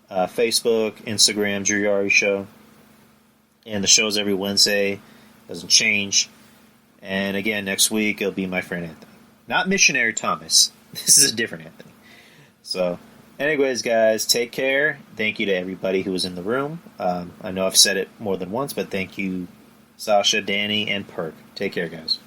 [SPEAKER 3] Facebook, Instagram, Drew Yari Show. And the show's every Wednesday. Doesn't change. And again, next week, it'll be my friend Anthony. Not Missionary Thomas. This is a different Anthony. So, anyways, guys, take care. Thank you to everybody who was in the room. I know I've said it more than once, but thank you, Sasha, Danny, and Perk. Take care, guys.